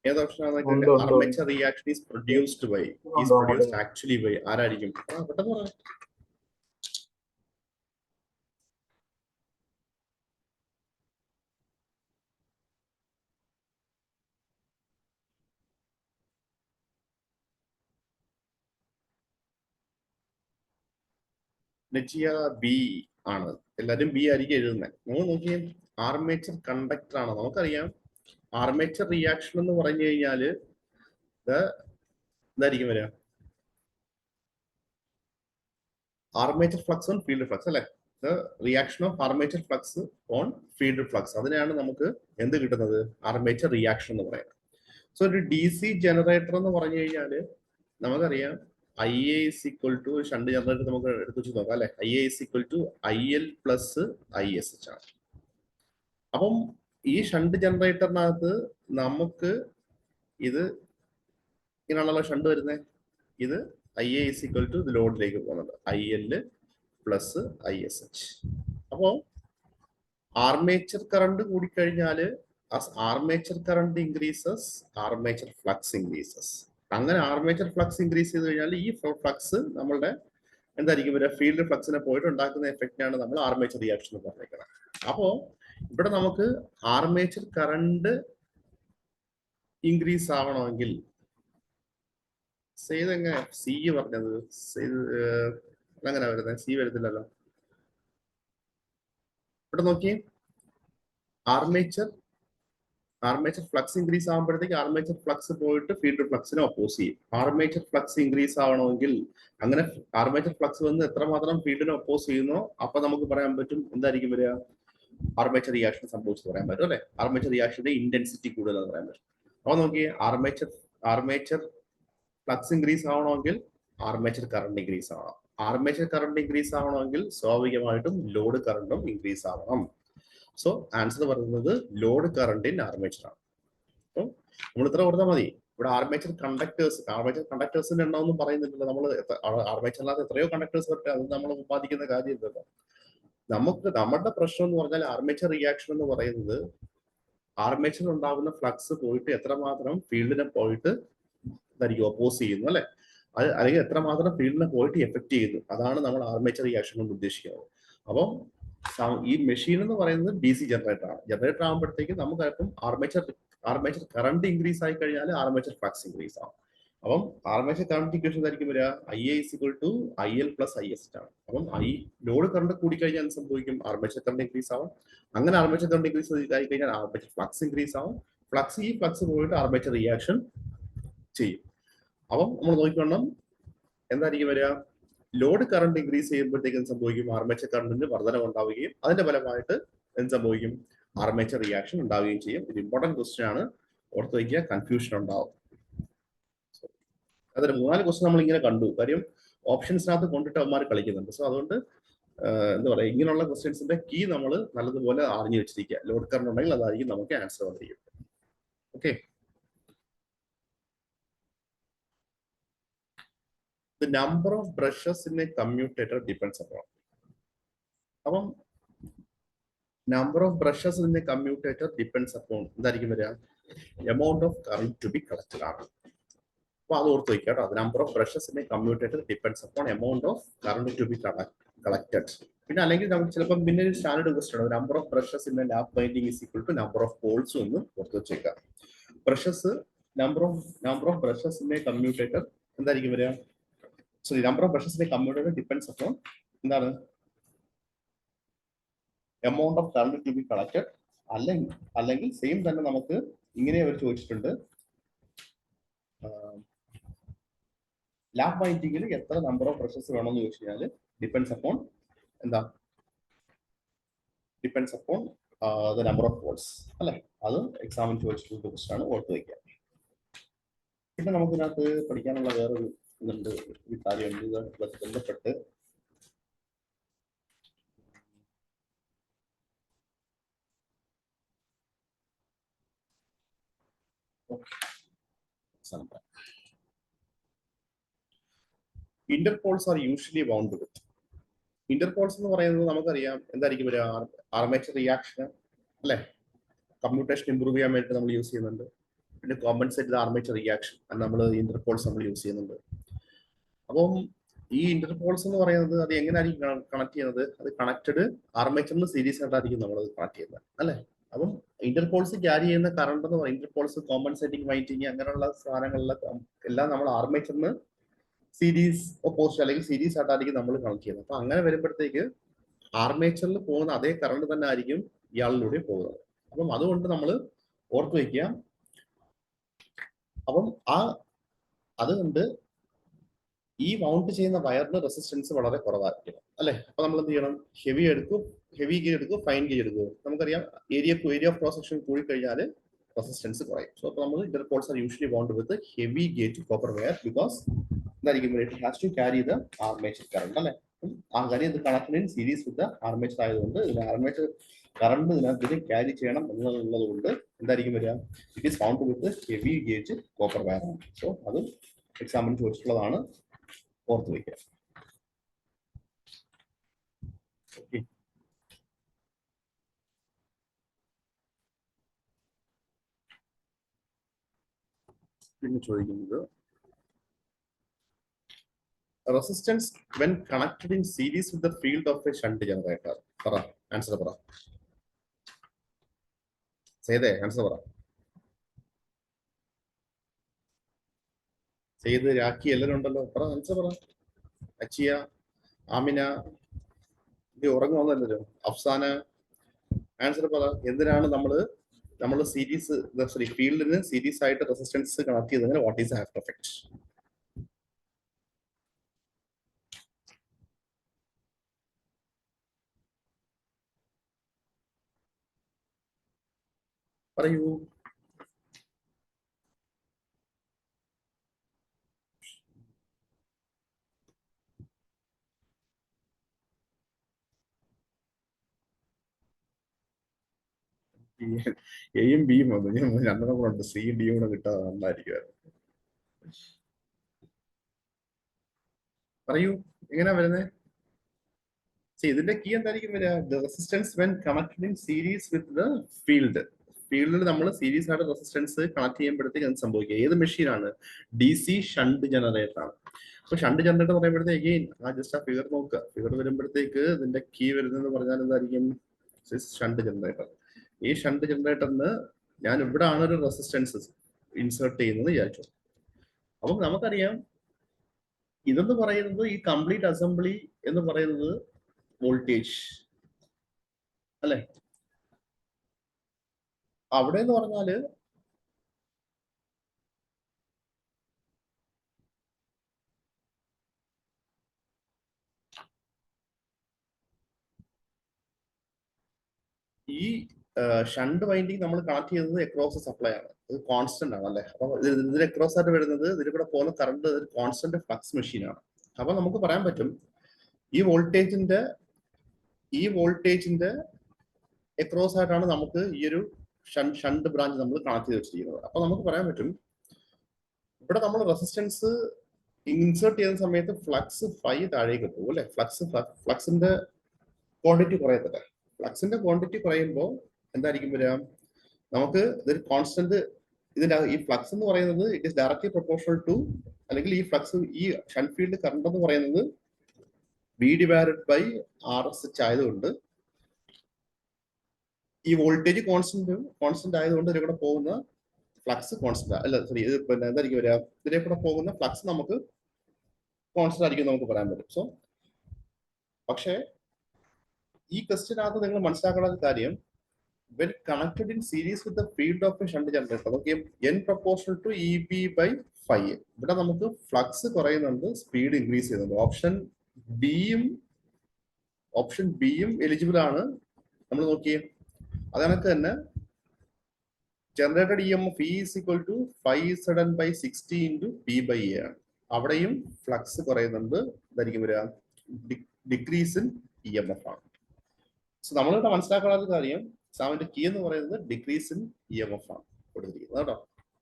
ഏത് ഓപ്ഷൻ ആണ്? Armature reaction is produced by, is produced actually by, ആരായിരിക്കും? പെട്ടെന്ന് പറ. നെച്ചിയ ബി ആണ്. എല്ലാരും ബി ആയിരിക്കും എഴുതുന്നത്. നമ്മൾ നോക്കിയേ, ആർമേച്ചർ കണ്ടക്ടർ ആണ്. നമുക്കറിയാം ആർമേച്ചർ റിയാക്ഷൻ എന്ന് പറഞ്ഞു കഴിഞ്ഞാൽ എന്തായിരിക്കും വരിക, armature flux on field flux അല്ലെ. Reaction of armature flux on field flux, അതിനാണ് നമുക്ക് എന്ത് കിട്ടുന്നത്, ആർമേച്ചർ റിയാക്ഷൻ എന്ന് പറയുന്നത്. സോ ഒരു DC ജനറേറ്റർ എന്ന് പറഞ്ഞു കഴിഞ്ഞാൽ നമുക്കറിയാം IA = ഷണ്ട് ജനറേറ്റർ നമുക്ക് എടുത്തു വെച്ച് നോക്കാം അല്ലെ. IA = IL + ISH ആണ്. അപ്പം ഈ ഷണ്ട് ജനറേറ്ററിനകത്ത് നമുക്ക് ഇത് ഇങ്ങനെയാണല്ലോ ഷണ്ട് വരുന്നത്. ഇത് IA is equal to ഇത് ലോഡിലേക്ക് പോകുന്നത് IL പ്ലസ് ISH. അപ്പോൾ ആർമേച്ചർ കറണ്ട് കൂടിക്കഴിഞ്ഞാൽ armature current increases, armature flux increases. അങ്ങനെ ആർമേച്ചർ ഫ്ലക്സ് ഇൻക്രീസ് ചെയ്ത് കഴിഞ്ഞാൽ ഈ ഫ്ലക്സ് നമ്മളുടെ എന്തായിരിക്കും വരിക, ഫീൽഡ് ഫ്ലക്സിനെ പോയിട്ട് ഉണ്ടാക്കുന്ന എഫക്റ്റാണ് നമ്മൾ ആർമേച്ചർ റിയാക്ഷൻ എന്ന് പറഞ്ഞേക്കുന്നത്. അപ്പോ ഇവിടെ നമുക്ക് ആർമേച്ചർ കറണ്ട് ഇൻക്രീസ് ആവണമെങ്കിൽ എങ്ങനെ സി പറഞ്ഞത് അങ്ങനെ വരുന്നത്, സി വരുന്നില്ലല്ലോ. ഇവിടെ നോക്കിയേ, ആർമേച്ചർ ഫ്ലക്സ് ഇൻക്രീസ് ആകുമ്പോഴത്തേക്ക് ആർമേച്ചർ ഫ്ലക്സ് പോയിട്ട് ഫീൽഡ് ഫ്ലക്സിനെ ഒപ്പോസ് ചെയ്യും. ആർമേച്ചർ ഫ്ലക്സ് ഇൻക്രീസ് ആവണമെങ്കിൽ അങ്ങനെ ആർമേച്ചർ ഫ്ലക്സ് വന്ന് എത്രമാത്രം ഫീൽഡിനെ ഒപ്പോസ് ചെയ്യുന്നോ അപ്പൊ നമുക്ക് പറയാൻ പറ്റും എന്തായിരിക്കും വരിക, ആർമേച്ചർ റിയാക്ഷൻ സംഭവിച്ചു പറയാൻ പറ്റും അല്ലെ. ആർമേച്ചർ റിയാക്ഷന്റെ ഇന്റൻസിറ്റി കൂടുതലെന്ന് പറയാൻ പറ്റും. അപ്പൊ നോക്കിയേ, ആർമേച്ചർ ഫ്ലക്സ് ഇൻക്രീസ് ആവണമെങ്കിൽ ആർമേച്ചർ കറണ്ട് ഇൻക്രീസ് ആവണം. ആർമേച്ചർ കറണ്ട് ഇൻക്രീസ് ആവണമെങ്കിൽ സ്വാഭാവികമായിട്ടും ലോഡ് കറണ്ടും ഇൻക്രീസ് ആവണം. സോ ആൻസർ പറയുന്നത് ലോഡ് കറണ്ട് ഇൻ ആർമേച്ചർ ആണ്. അപ്പോൾ നമ്മൾ ഇത്ര ഓർത്താൽ മതി. ഇവിടെ ആർമേച്ചർ കണ്ടക്ടേഴ്സിന്റെ എണ്ണമൊന്നും പറയുന്നില്ല. നമ്മൾ ആർമേച്ചറിനകത്ത് എത്രയോ കണ്ടക്ടേഴ്സ് വരട്ടെ, അത് നമ്മൾ ഉപാദിക്കുന്ന കാര്യമില്ലല്ലോ. നമ്മുടെ പ്രശ്നം എന്ന് പറഞ്ഞാൽ ആർമേച്ചർ റിയാക്ഷൻ എന്ന് പറയുന്നത് ആർമേച്ചറിൽ ഉണ്ടാകുന്ന ഫ്ലക്സ് പോയിട്ട് എത്രമാത്രം ഫീൽഡിനെ പോയിട്ട് ഒപ്പോസ് ചെയ്യുന്നു അല്ലെ, അത് അല്ലെങ്കിൽ എത്രമാത്രം ഫീൽഡിനെ പോയിട്ട് എഫക്ട് ചെയ്യുന്നു, അതാണ് നമ്മൾ ആർമേച്ചർ റിയാക്ഷൻ കൊണ്ട് ഉദ്ദേശിക്കുന്നത്. അപ്പം ഈ മെഷീൻ എന്ന് പറയുന്നത് DC ജനറേറ്റർ ആണ്. ജനറേറ്റർ ആകുമ്പോഴത്തേക്ക് നമുക്ക് ഇപ്പം ആർമേച്ചർ കറണ്ട് ഇൻക്രീസ് ആയി കഴിഞ്ഞാൽ ആർമേച്ചർ ഫ്ലക്സ് ഇൻക്രീസ് ആവും. അപ്പം ആർമേച്ചർ കറണ്ട് ഇക്വേഷൻ ആയിരിക്കും വരിക IA is equal to IL plus ISH ആണ്. അപ്പം ലോഡ് കറണ്ട് കൂടിക്കഴിഞ്ഞാൽ സംഭവിക്കും, ആർമേച്ചർ കറണ്ട് ഇൻക്രീസ് ആവും. അങ്ങനെ ആർമേച്ചർ കറണ്ട് ഇൻക്രീസ് ആയി കഴിഞ്ഞാൽ ആർമേച്ചർ ഫ്ലക്സ് ഇൻക്രീസ് ആവും. ഫ്ലക്സ് പോയിട്ട് ആർമേച്ചർ റിയാക്ഷൻ ചെയ്യും. അപ്പം നമ്മൾ നോക്കിക്കൊള്ളണം എന്തായിരിക്കും വരിക, ലോഡ് കറണ്ട് ഇൻക്രീസ് ചെയ്യുമ്പോഴത്തേക്കും സംഭവിക്കും ആർമേച്ചർ കറണ്ടിന് വർധനം ഉണ്ടാവുകയും അതിന്റെ ഫലമായിട്ട് എന്ത് സംഭവിക്കും, ആർമേച്ചർ റിയാക്ഷൻ ഉണ്ടാവുകയും ചെയ്യും. ഇത് ഇമ്പോർട്ടന്റ് ക്വസ്റ്റ്യൻ ആണ്, ഓർത്ത് വയ്ക്കുക, കൺഫ്യൂഷൻ ഉണ്ടാവും. അതൊരു 3-4 ക്വസ്റ്റ്യൻ നമ്മൾ ഇങ്ങനെ കണ്ടു. കാര്യം ഓപ്ഷൻസിനകത്ത് കൊണ്ടിട്ട് അവന്മാർ കളിക്കുന്നുണ്ട്. സോ അതുകൊണ്ട് എന്താ പറയുക, ഇങ്ങനെയുള്ള ക്വസ്റ്റ്യൻസിന്റെ കീ നമ്മൾ നല്ലതുപോലെ അറിഞ്ഞു വെച്ചിരിക്കുക. ലോഡ് കറണ്ട് ഉണ്ടെങ്കിൽ അതായിരിക്കും നമുക്ക് ആൻസർ വന്നിരിക്കും. Okay, the number of brushes in a commutator depends upon. അപ്പം number of brushes in a commutator depends upon എന്തായിരിക്കും വരിക, amount of current to be collected ആണ്. അപ്പൊ അത് ഓർത്ത് വയ്ക്കുക കേട്ടോ. Number of brushes in a commutator depends upon amount of current to be collected. പിന്നെ അല്ലെങ്കിൽ നമുക്ക് ചിലപ്പോൾ പിന്നെ ഒരു സ്റ്റാൻഡേർഡ് ക്വസ്റ്റൻ ആണ്, number of brushes in a lap winding is equal to number of poles എന്ന് ഓർത്ത് വെച്ചേക്കാം. Brushes number of brushes in a commutator എന്തായിരിക്കും വരിക, sorry number of brushes in a commutator depends upon എന്താണ്, amount of current to be collected. അല്ലെങ്കിൽ സെയിം തന്നെ നമുക്ക് ഇങ്ങനെ അവർ ചോദിച്ചിട്ടുണ്ട്, ലാപ്പ് ബൈൻഡിങ്ങിൽ എത്ര നമ്പർ ഓഫ് ബ്രഷസ് വേണമെന്ന് ചോദിച്ചു കഴിഞ്ഞാൽ ഡിപ്പെൻഡ്സ് അപ്പോൺ എന്താ, depends upon the number of Paul's അല്ലെ. അത് എക്സാമിന് ചോദിച്ചിട്ടുള്ള ക്വസ്റ്റ്യൻ ആണ്, ഓർത്ത് വയ്ക്കുക. പിന്നെ നമുക്ക് ഇതിനകത്ത് പഠിക്കാനുള്ള വേറൊരു ഇതുണ്ട്, ഒരു കാര്യമുണ്ട്, ഇത് ബന്ധപ്പെട്ട് interpoles are usually wound with. Interpoles എന്ന് പറയുന്നത് നമുക്കറിയാം എന്തായിരിക്കും വരിക, ആർമേച്ചർ റിയാക്ഷൻ അല്ലെ, കമ്മ്യൂട്ടേഷൻ ഇംപ്രൂവ് ചെയ്യാൻ വേണ്ടി നമ്മൾ യൂസ് ചെയ്യുന്നുണ്ട്. പിന്നെ കോമ്പൻസേറ്റ് ആർമേച്ചർ റിയാക്ഷൻ നമ്മൾ ഇന്റർപോൾസ് നമ്മൾ യൂസ് ചെയ്യുന്നുണ്ട്. അപ്പം ഈ ഇന്റർപോൾസ് എന്ന് പറയുന്നത് അത് എങ്ങനെയായിരിക്കും കണക്ട് ചെയ്യുന്നത്, അത് കണക്റ്റഡ് ആർമേച്ചറിന് സീരീസ് ആയിട്ടായിരിക്കും നമ്മൾ കണക്ട് ചെയ്യുന്നത് അല്ലെ. അപ്പം ഇന്റർപോൾസ് ക്യാരി ചെയ്യുന്ന കറണ്ട് എന്ന് പറയുന്നത് ഇന്റർപോൾസ് കോമ്പൻസേറ്റിംഗ് വൈൻഡിങ് അങ്ങനെയുള്ള സാധനങ്ങളിലൊക്കെ എല്ലാം നമ്മൾ ആർമേച്ചറിന് സീരീസ് ഓപ്പോസിറ്റ് അല്ലെങ്കിൽ സീരീസ് ആയിട്ടായിരിക്കും നമ്മൾ കണക്ട് ചെയ്യുന്നത്. അപ്പൊ അങ്ങനെ വരുമ്പോഴത്തേക്ക് ആർമേച്ചറിൽ പോകുന്ന അതേ കറണ്ട് തന്നെ ആയിരിക്കും ഇയാളിലൂടെ പോകുന്നത്. അപ്പം അതുകൊണ്ട് നമ്മൾ ഓർത്ത് വയ്ക്കുക. അപ്പം അതുകൊണ്ട് ഈ മൗണ്ട് ചെയ്യുന്ന വയറിന് റെസിസ്റ്റൻസ് വളരെ കുറവായിരിക്കണം അല്ലെ. അപ്പൊ നമ്മൾ എന്ത് ചെയ്യണം, ഹെവി ഗേജ് എടുക്കും, ഫൈൻ ഗേജ് എടുക്കും. നമുക്കറിയാം ഏരിയ ഓഫ് ക്രോസ് സെക്ഷൻ കൂടി കഴിഞ്ഞാൽ റെസിസ്റ്റൻസ് കുറയും. സോ അപ്പൊ നമ്മൾ interpoles are usually wound with heavy gauge copper wire because എന്തായിരിക്കും, it has to carry the armature current അല്ലെ. ആ കാര്യം ഇത് connected in series with armature ആയതുകൊണ്ട് ഇതിന് കറണ്ട് ഇതിനകത്ത് ക്യാരി ചെയ്യണം എന്നുള്ളത് കൊണ്ട് എന്തായിരിക്കും വരിക? It is found with heavy gauge copper wire ആണ്. സോ അതും എക്സാമ്പിൾ ചോദിച്ചിട്ടുള്ളതാണ്, ഓർത്ത് വയ്ക്കുക. ഓക്കെ. പിന്നെ ചോദിക്കുന്നത് resistance when connected in series with the field of A shunt generator. പറ, ആൻസർ പറ. ചെയ്തേ, ആൻസർ പറ. ചെയ്ത് രാഖി എല്ലാവരും ഉണ്ടല്ലോ, പറ, ആൻസർ പറ. അച്ചിയ, ആമിന, ഇത് ഉറങ്ങുന്നല്ലോ, അഫ്സാന, ആൻസർ പറ. എന്തിനാണ് നമ്മൾ സീരീസ് സോറി ഫീൽഡിന് സീരീസ് ആയിട്ട് റെസിസ്റ്റൻസ് കണക്ട് ചെയ്തതിന് വാട്ട് ഈസ് ആഫ്റ്റർ എഫക്ട്? പറയൂ. എയും ബിയും വന്നു, രണ്ടെണ്ണം കൂടെ ഉണ്ട്, സിയും ഡിയും കൂടെ കിട്ടാതെ നന്നായിരിക്കും. പറയൂ, എങ്ങനെയാ വരുന്നത്? ഇതിന്റെ കീ എന്തായിരിക്കും വരിക? Resistance when connected in series with the field. ഫീൽഡിൽ നമ്മൾ സീരീസ് ആയിട്ട് റെസിസ്റ്റൻസ് കണക്ട് ചെയ്യുമ്പോഴത്തേക്ക് എന്ത് സംഭവിക്കുക? ഏത് മെഷീനാണ്? DC ഷണ്ട് ജനറേറ്റർ ആണ്. അപ്പൊ ഷണ്ട് ജനറേറ്റർ പറയുമ്പോഴത്തേക്ക് ജസ്റ്റ് ആ ഫിഗർ നോക്കുക. ഫിഗർ വരുമ്പോഴത്തേക്ക് ഇതിന്റെ കീ വരുന്നതെന്ന് പറഞ്ഞാൽ എന്തായിരിക്കും? Shunt generator. ഈ ഷണ്ട് ജനറേറ്ററിന് ഞാൻ ഇവിടെ ആണ് ഒരു റെസിസ്റ്റൻസ് ഇൻസേർട്ട് ചെയ്യുന്നത് വിചാരിച്ചു. അപ്പം നമുക്കറിയാം ഇതെന്ന് പറയുന്നത്, ഈ കംപ്ലീറ്റ് അസംബ്ലി എന്ന് പറയുന്നത് വോൾട്ടേജ് അല്ലെ? അവിടെ എന്ന് പറഞ്ഞാല് ഈ ഷണ്ട് വൈൻഡിങ് നമ്മൾ കണക്ട് ചെയ്യുന്നത് അക്രോസ് സപ്ലൈ ആണ്. ഇത് കോൺസ്റ്റന്റ് ആണ് അല്ലെ? അപ്പൊ ഇതിന് അക്രോസ് ആയിട്ട് വരുന്നത്, ഇതിൽ കൂടെ പോകുന്ന കറണ്ട് കോൺസ്റ്റന്റ് ഫ്ലക്സ് മെഷീൻ ആണ്. അപ്പൊ നമുക്ക് പറയാൻ പറ്റും ഈ വോൾട്ടേജിന്റെ അക്രോസ് ആയിട്ടാണ് നമുക്ക് ഈ ഒരു ഷണ്ട് ബ്രാഞ്ച് നമ്മൾ കണക്ട് ചെയ്ത് വെച്ചിരിക്കുന്നത്. അപ്പൊ നമുക്ക് പറയാൻ പറ്റും ഇവിടെ നമ്മൾ റെസിസ്റ്റൻസ് ഇൻസേർട്ട് ചെയ്യുന്ന സമയത്ത് ഫ്ലക്സ് ഫൈ താഴേക്ക് പോകും അല്ലെ? ഫ്ലക്സിന്റെ ക്വാണ്ടിറ്റി കുറയത്തില്ല. ഫ്ലക്സിന്റെ ക്വാണ്ടിറ്റി കുറയുമ്പോൾ എന്തായിരിക്കും വരിക? നമുക്ക് ഇതൊരു കോൺസ്റ്റന്റ്, ഇതിന്റെ ഈ ഫ്ലക്സ് എന്ന് പറയുന്നത് it is directly proportional to, അല്ലെങ്കിൽ ഈ ഫ്ലക്സ് ഈ ഷണ്ട് ഫീൽഡ് കറണ്ട് എന്ന് പറയുന്നത് V ഡിവൈഡഡ് ബൈ RSH ആയതുകൊണ്ട് ഈ വോൾട്ടേജ് കോൺസ്റ്റന്റ് ആയതുകൊണ്ട് ഇതിലൂടെ പോകുന്ന ഫ്ലക്സ് കോൺസ്റ്റന്റ് അല്ല, സോറി, ഇത് പിന്നെ എന്തായിരിക്കും വരിക? ഇതിലെ കൂടെ പോകുന്ന ഫ്ലക്സ് നമുക്ക് കോൺസ്റ്റന്റ് ആയിരിക്കും നമുക്ക് പറയാൻ പറ്റും. സോ പക്ഷേ ഈ ക്വസ്റ്റ്യനകത്ത് നിങ്ങൾ മനസ്സിലാക്കേണ്ട കാര്യം, when connected in series with the field of a shunt generator, okay, n proportional to EB by phi. ഇവിടെ നമുക്ക് ഫ്ലക്സ് കുറയുന്നുണ്ട്, സ്പീഡ് ഇൻക്രീസ് ചെയ്യുന്നുണ്ട്. ഓപ്ഷൻ ബിയും എലിജിബിൾ ആണ്. നമ്മൾ നോക്കിയേ, അത് കണക്ക് തന്നെ generated EMF E is equal to 5Z by 60 into P by A ആണ്. അവിടെയും ഫ്ലക്സ് കുറയുന്നുണ്ട്. ഇതായിരിക്കും വരിക ഡിക്രീസ് ഇൻ EMF ആണ്. സോ നമ്മളിവിടെ മനസ്സിലാക്കാനുള്ള കാര്യം, എക്സാമിന്റെ കീ എന്ന് പറയുന്നത് ഡിക്രീസ് ഇൻ EMF ആണ് കൊടുത്തിരിക്കുന്നത് കേട്ടോ.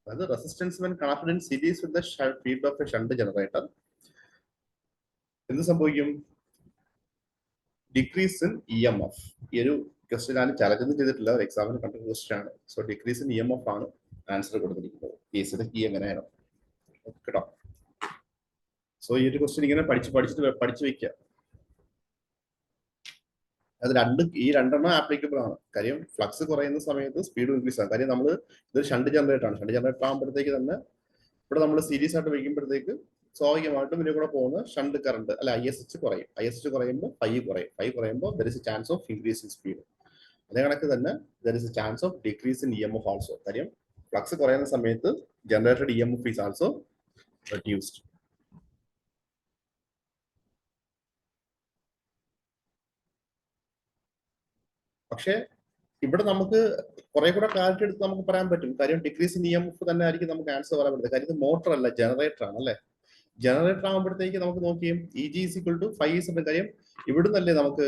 അതായത് resistance when connected in series with the field of A shunt generator എന്ത് സംഭവിക്കും? Decrease in EMF. ഈ ഒരു ക്വസ്റ്റ്യൻ ഞാൻ ചലഞ്ചൊന്നും ചെയ്തിട്ടില്ല, ഒരു എക്സാമിന് കണ്ട ക്വസ്റ്റ്യൻ ആണ്. സോ ഡിക്രീസ് ഇൻ EMF ആണ് ആൻസർ കൊടുത്തിരിക്കുന്നത്. കേസിന്റെ കീ എങ്ങനെയാണ് കേട്ടോ. സോ ഈ ഒരു ക്വസ്റ്റ്യൻ ഇങ്ങനെ പഠിച്ചു വെക്കുക. അത് ഈ രണ്ടെണ്ണം ആപ്ലിക്കബിൾ ആണ്. കാര്യം ഫ്ലക്സ് കുറയുന്ന സമയത്ത് സ്പീഡ് ഇൻക്രീസ് ആണ്. കാര്യം നമ്മൾ ഇതൊരു ഷണ്ട് ജനറേറ്റർ ആണ്. ഷണ്ട് ജനറേറ്റർ ആകുമ്പോഴത്തേക്ക് തന്നെ ഇവിടെ നമ്മൾ സീരീസ് ആയിട്ട് വയ്ക്കുമ്പോഴത്തേക്ക് സ്വാഭാവികമായിട്ടും ഇതിൽ കൂടെ പോകുന്ന ഷണ്ട് കറണ്ട് അല്ല ISH കുറയും. ISH കുറയുമ്പോൾ ഫൈ കുറയുമ്പോൾ there is a chance of increase in speed. അതേ കണക്ക് തന്നെ there is a chance of decrease in EMF also. കാര്യം ഫ്ലക്സ് കുറയുന്ന സമയത്ത് generated EMF is also reduced. പക്ഷേ ഇവിടെ നമുക്ക് കുറെ കൂടെ ക്ലാരിറ്റി എടുത്ത് നമുക്ക് പറയാൻ പറ്റും. കാര്യം ഡിക്രീസ് ഇൻ EMF തന്നെ ആയിരിക്കും നമുക്ക് ആൻസർ പറയാൻ പറ്റുന്നത്. കാര്യം ഇത് മോട്ടർ അല്ല, ജനറേറ്റർ ആണ് അല്ലെ? ജനറേറ്റർ ആകുമ്പോഴത്തേക്ക് നമുക്ക് നോക്കിയും EG is equal to 5Z. കാര്യം ഇവിടുന്നല്ലേ നമുക്ക്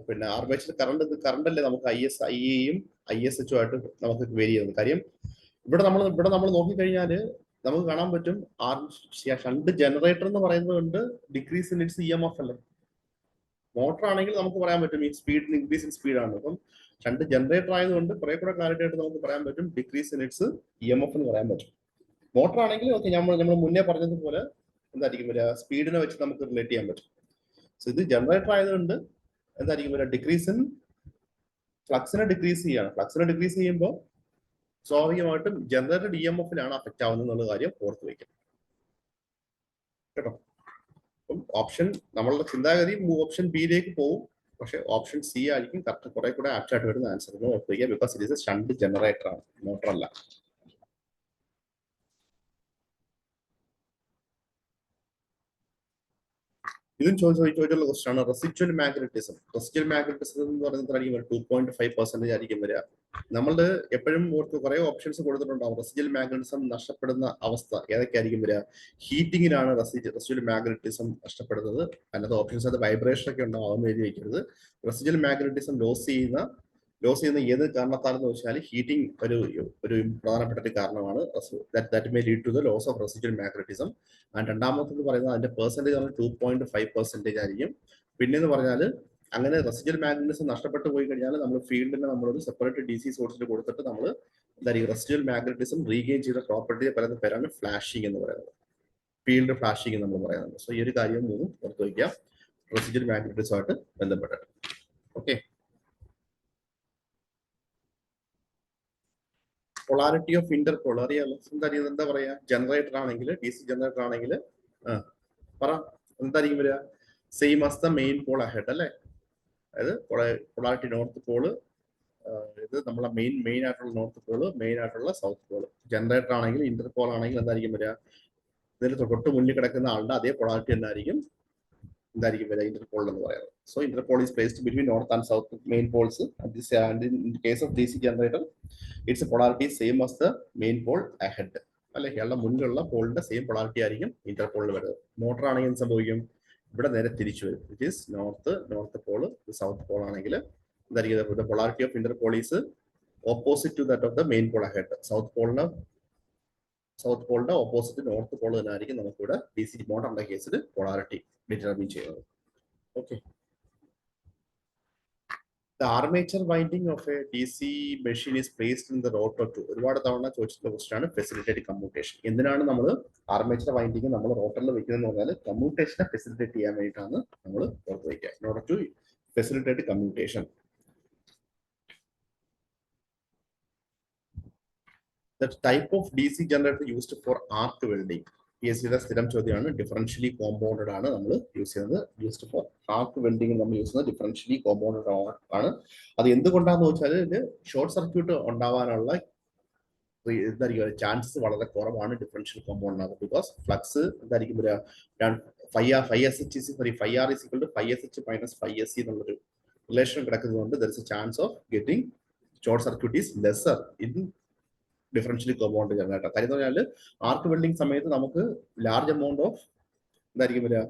പിന്നെ ആർമേച്ചർ കറണ്ട് അല്ലേ നമുക്ക് ISIയും ISHും ആയിട്ട് നമുക്ക് വേരി ചെയ്യുന്നത്. കാര്യം ഇവിടെ നമ്മൾ നോക്കിക്കഴിഞ്ഞാൽ നമുക്ക് കാണാൻ പറ്റും ഷണ്ട് ജനറേറ്റർ എന്ന് പറയുന്നത് കൊണ്ട് ഡിക്രീസ് ഇൻ ഇറ്റ്സ് EMF അല്ലേ. മോട്ടർ ആണെങ്കിൽ നമുക്ക് പറയാൻ പറ്റും ഈ സ്പീഡ് ഇൻക്രീസ് ഇൻ സ്പീഡാണ്. അപ്പം ഷണ്ട് ജനറേറ്റർ ആയതുകൊണ്ട് കുറെ കൂടെ ക്ലാരിറ്റി ആയിട്ട് നമുക്ക് പറയാൻ പറ്റും ഡിക്രീസ് ഇൻ ഇറ്റ്സ് EMF എന്ന് പറയാൻ പറ്റും. മോട്ടർ ആണെങ്കിൽ ഓക്കെ, നമ്മൾ മുന്നേ പറഞ്ഞതുപോലെ എന്തായിരിക്കും വരിക, സ്പീഡിനെ വെച്ച് നമുക്ക് റിലേറ്റ് ചെയ്യാൻ പറ്റും. സോ ഇത് ജനറേറ്റർ ആയതുകൊണ്ട് എന്തായിരിക്കും വരിക, ഡിക്രീസ് ഇൻ ഫ്ലക്സിനെ ഡിക്രീസ് ചെയ്യാണ്. ഫ്ലക്സിനെ ഡിക്രീസ് ചെയ്യുമ്പോൾ സ്വാഭാവികമായിട്ടും ജനറേറ്റഡ് EMFലാണ് അഫക്റ്റ് ആവുന്നത് എന്നുള്ള കാര്യം ഓർത്ത് വയ്ക്കാം കേട്ടോ. അപ്പം ഓപ്ഷൻ നമ്മളുടെ ചിന്താഗതി ഓപ്ഷൻ ബിയിലേക്ക് പോകും, പക്ഷെ ഓപ്ഷൻ സി ആയിരിക്കും കറക്റ്റ് കുറെ കൂടെ ആപ്റ്റ് ആയിട്ട് വരുന്ന ആൻസർ എന്ന് ഓർത്ത് വയ്ക്കുക. Because it is A shunt generator ആണ്, മോട്ടർ അല്ല. ഇതും ചോദിച്ചുള്ള ക്വസ്റ്റൻ ആണ് റെസിജ്വൽ മാഗ്നറ്റിസം. റെസിജ്വൽ മാഗ്നറ്റിസം എന്ന് പറയുന്നത് 2.5% ആയിരിക്കും വരിക. നമ്മൾ എപ്പോഴും ഓർത്ത് കുറെ ഓപ്ഷൻസ് കൊടുത്തിട്ടുണ്ടാവും. റെസിജ്വൽ മാഗ്നറ്റിസം നഷ്ടപ്പെടുന്ന അവസ്ഥ ഏതൊക്കെയായിരിക്കും വരിക, ഹീറ്റിങ്ങിനാണ് റെസിജ്വൽ മാഗ്നറ്റിസം നഷ്ടപ്പെടുന്നത്. അതിനകത്ത് ഓപ്ഷൻസ് അത് വൈബ്രേഷൻ ഒക്കെ ഉണ്ടാവും, എഴുതി വെക്കരുത്. റെസിജ്വൽ മാഗ്നറ്റിസം ലോസ് ചെയ്യുന്ന ഏത് കാരണത്താലെന്ന് വെച്ചാൽ ഹീറ്റിംഗ് ഒരു പ്രധാനപ്പെട്ട ഒരു കാരണമാണ്. That may lead to the loss of residual magnetism. And രണ്ടാമത്തെ പറയുന്നത് അതിന്റെ പെർസെന്റേജ് 2.5% ആയിരിക്കും. പിന്നെന്ന് പറഞ്ഞാൽ അങ്ങനെ റെസിജ്വൽ മാഗ്നറ്റിസം നഷ്ടപ്പെട്ടു പോയി കഴിഞ്ഞാൽ നമ്മൾ ഫീൽഡിനെ നമ്മളൊരു സെപ്പറേറ്റ് DC സോഴ്സിൽ കൊടുത്തിട്ട് നമ്മൾ എന്തായാലും റെസിജ്വൽ മാഗ്നറ്റിസം റീഗെയിൻ ചെയ്ത പ്രോപ്പർട്ടിയെ പറയുന്ന പേരാണ് ഫ്ലാഷിംഗ് എന്ന് പറയുന്നത്, ഫീൽഡ് ഫ്ലാഷിംഗ് നമ്മൾ പറയുന്നത്. സോ ഈ ഒരു കാര്യം മൂന്നും ഓർത്ത് വയ്ക്കാം റെസിജ്വൽ മാഗ്നറ്റിസമായിട്ട് ബന്ധപ്പെട്ടിട്ട്. ഓക്കെ, പൊളാരിറ്റി ഓഫ് ഇന്റർപോൾ അറിയാമല്ലോ. എന്താ പറയാ, ജനറേറ്റർ ആണെങ്കിൽ DC ജനറേറ്റർ ആണെങ്കിൽ പറ എന്തായിരിക്കും വരിക, same as the main pole ahead അല്ലേ. അതായത് പൊളാരിറ്റി നോർത്ത് പോള്, ഇത് നമ്മളെ മെയിൻ ആയിട്ടുള്ള നോർത്ത് പോള്, മെയിൻ ആയിട്ടുള്ള സൗത്ത് പോള്. ജനറേറ്റർ ആണെങ്കിൽ ഇന്റർപോൾ ആണെങ്കിൽ എന്തായിരിക്കും വരിക, ഇതിൽ തൊട്ട് മുന്നിൽ കിടക്കുന്ന ആളുടെ അതേ പൊളാരിറ്റി തന്നെ ആയിരിക്കും എന്തായിരിക്കും വരിക, ഇന്റർപോൾ എന്ന് പറയുന്നത്. So Interpol is placed between north and south main Paul's. In case of DC generator it's polarity same as the main pole ahead അല്ലെ. ഇയാളുടെ മുന്നിലുള്ള പോളിന്റെ സെയിം പൊളാരിറ്റി ആയിരിക്കും ഇന്റർപോളിൽ വരുന്നത്. മോട്ടർ ആണെങ്കിൽ എന്ത് സംഭവിക്കും, ഇവിടെ നേരെ തിരിച്ചു വരും. It is north pole, south pole ആണെങ്കിൽ എന്തായിരിക്കും, polarity of interpole is opposite to that of the main pole ahead. South പോളിന്റെ ഓപ്പോസിറ്റ് നോർത്ത് പോൾ തന്നെ ആയിരിക്കും നമുക്കിവിടെ DC മോട്ടറിന്റെ കേസിൽ പൊളാരിറ്റി ഡിറ്റർമിൻ ചെയ്യുന്നത്. Okay, The armature winding of a DC machine is placed in the rotor to. ഒരുപാട് തവണ ചോദിച്ചിട്ടുള്ള ക്വസ്റ്റൻ ആണ് ഫെസിലിറ്റേറ്റ് കമ്മ്യൂട്ടേഷൻ. എന്തിനാണ് നമ്മൾ ആർമേച്ചർ വൈൻഡിങ് നമ്മൾ റോട്ടറിൽ വെക്കുന്നതെന്ന് പറഞ്ഞാൽ കമ്മ്യൂട്ടേഷനെ ഫെസിലിറ്റേറ്റ് ചെയ്യാൻ വേണ്ടിയിട്ടാണ് നമ്മൾ പുറത്ത് വയ്ക്കുക. In order to facilitate commutation. The type of DC generator used for arc welding. PSCയുടെ സ്ഥിരം ചോദ്യമാണ്. ഡിഫറൻഷ്യലി കോമ്പൗണ്ടഡ് ആണ് നമ്മൾ യൂസ് ചെയ്യുന്നത്. യൂസ്ഡ് ഫോർ ആർക്ക് വെൽഡിംഗ് നമ്മൾ യൂസ് ചെയ്യുന്നത് ഡിഫറൻഷ്യലി കോമ്പൗണ്ടഡ് ആണ്. അത് എന്തുകൊണ്ടാന്ന് വെച്ചാൽ ഇത് ഷോർട്ട് സർക്യൂട്ട് ഉണ്ടാവാനുള്ള എന്തായിരിക്കും ചാൻസസ് വളരെ കുറവാണ് ഡിഫറൻഷ്യൽ കോമ്പൗണ്ടിനകത്ത്. ബിക്കോസ് ഫ്ലക്സ് എന്തായിരിക്കും വരിക, 5R is equal to 5SH minus 5SC എന്നുള്ളൊരു relation കിടക്കുന്നതുകൊണ്ട് there is a chance of getting short circuit is lesser in differently compound generator. കാര്യം എന്ന് പറഞ്ഞാൽ ആർക്ക് വെൽഡിംഗ് സമയത്ത് നമുക്ക് ലാർജ് എമൗണ്ട് ഓഫ് എന്തായിരിക്കും വരിക,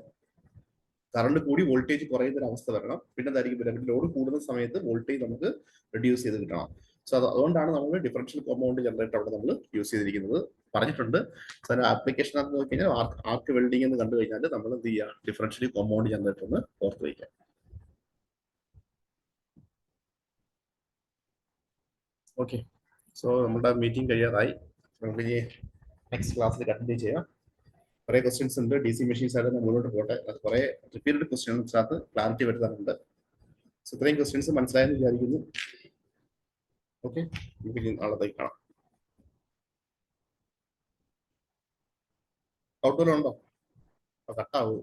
കറണ്ട് കൂടി വോൾട്ടേജ് കുറയുന്ന ഒരു അവസ്ഥ വരണം. പിന്നെ എന്തായിരിക്കും വരിക, ലോഡ് കൂടുന്ന സമയത്ത് വോൾട്ടേജ് നമുക്ക് റെഡ്യൂസ് ചെയ്ത് കിട്ടണം. സോ അതുകൊണ്ടാണ് നമ്മൾ ഡിഫറൻഷ്യൽ കോമ്പൗണ്ട് ജനറേറ്റർ അവിടെ നമ്മൾ യൂസ് ചെയ്തിരിക്കുന്നത് പറഞ്ഞിട്ടുണ്ട്. സോ അതിന്റെ ആപ്ലിക്കേഷൻ ആണെന്ന് നോക്കി കഴിഞ്ഞാൽ ആർക്ക് വെൽഡിംഗ് എന്ന് കണ്ടു കഴിഞ്ഞാൽ നമ്മൾ എന്ത് ചെയ്യുക, ഡിഫറൻഷ്യലി കോമ്പൗണ്ട് ജനറേറ്റർ എന്ന് ഓർത്ത് വയ്ക്കാം. ഓക്കെ, സോ നമ്മുടെ മീറ്റിംഗ് കഴിയാറായി. നമുക്ക് ഇനി നെക്സ്റ്റ് ക്ലാസ്സിൽ കണ്ടിന്യൂ ചെയ്യാം. കുറെ ക്വസ്റ്റ്യൻസ് ഉണ്ട് DC മെഷീൻസ് ആയിട്ട് മുന്നോട്ട് പോട്ടെ. അത് കുറെ റിപ്പീറ്റഡ് ക്വസ്റ്റ്യൻസിനകത്ത് ക്ലാരിറ്റി വരുത്താറുണ്ട്. സോ ഇത്രയും ക്വസ്റ്റ്യൻസ് മനസ്സിലായെന്ന് വിചാരിക്കുന്നു. ഓക്കെ, നമുക്ക് ഇനി നാളത്തേക്ക് കാണാം. ഔട്ട്ഡോർ ഉണ്ടോ? കട്ടാവൂ.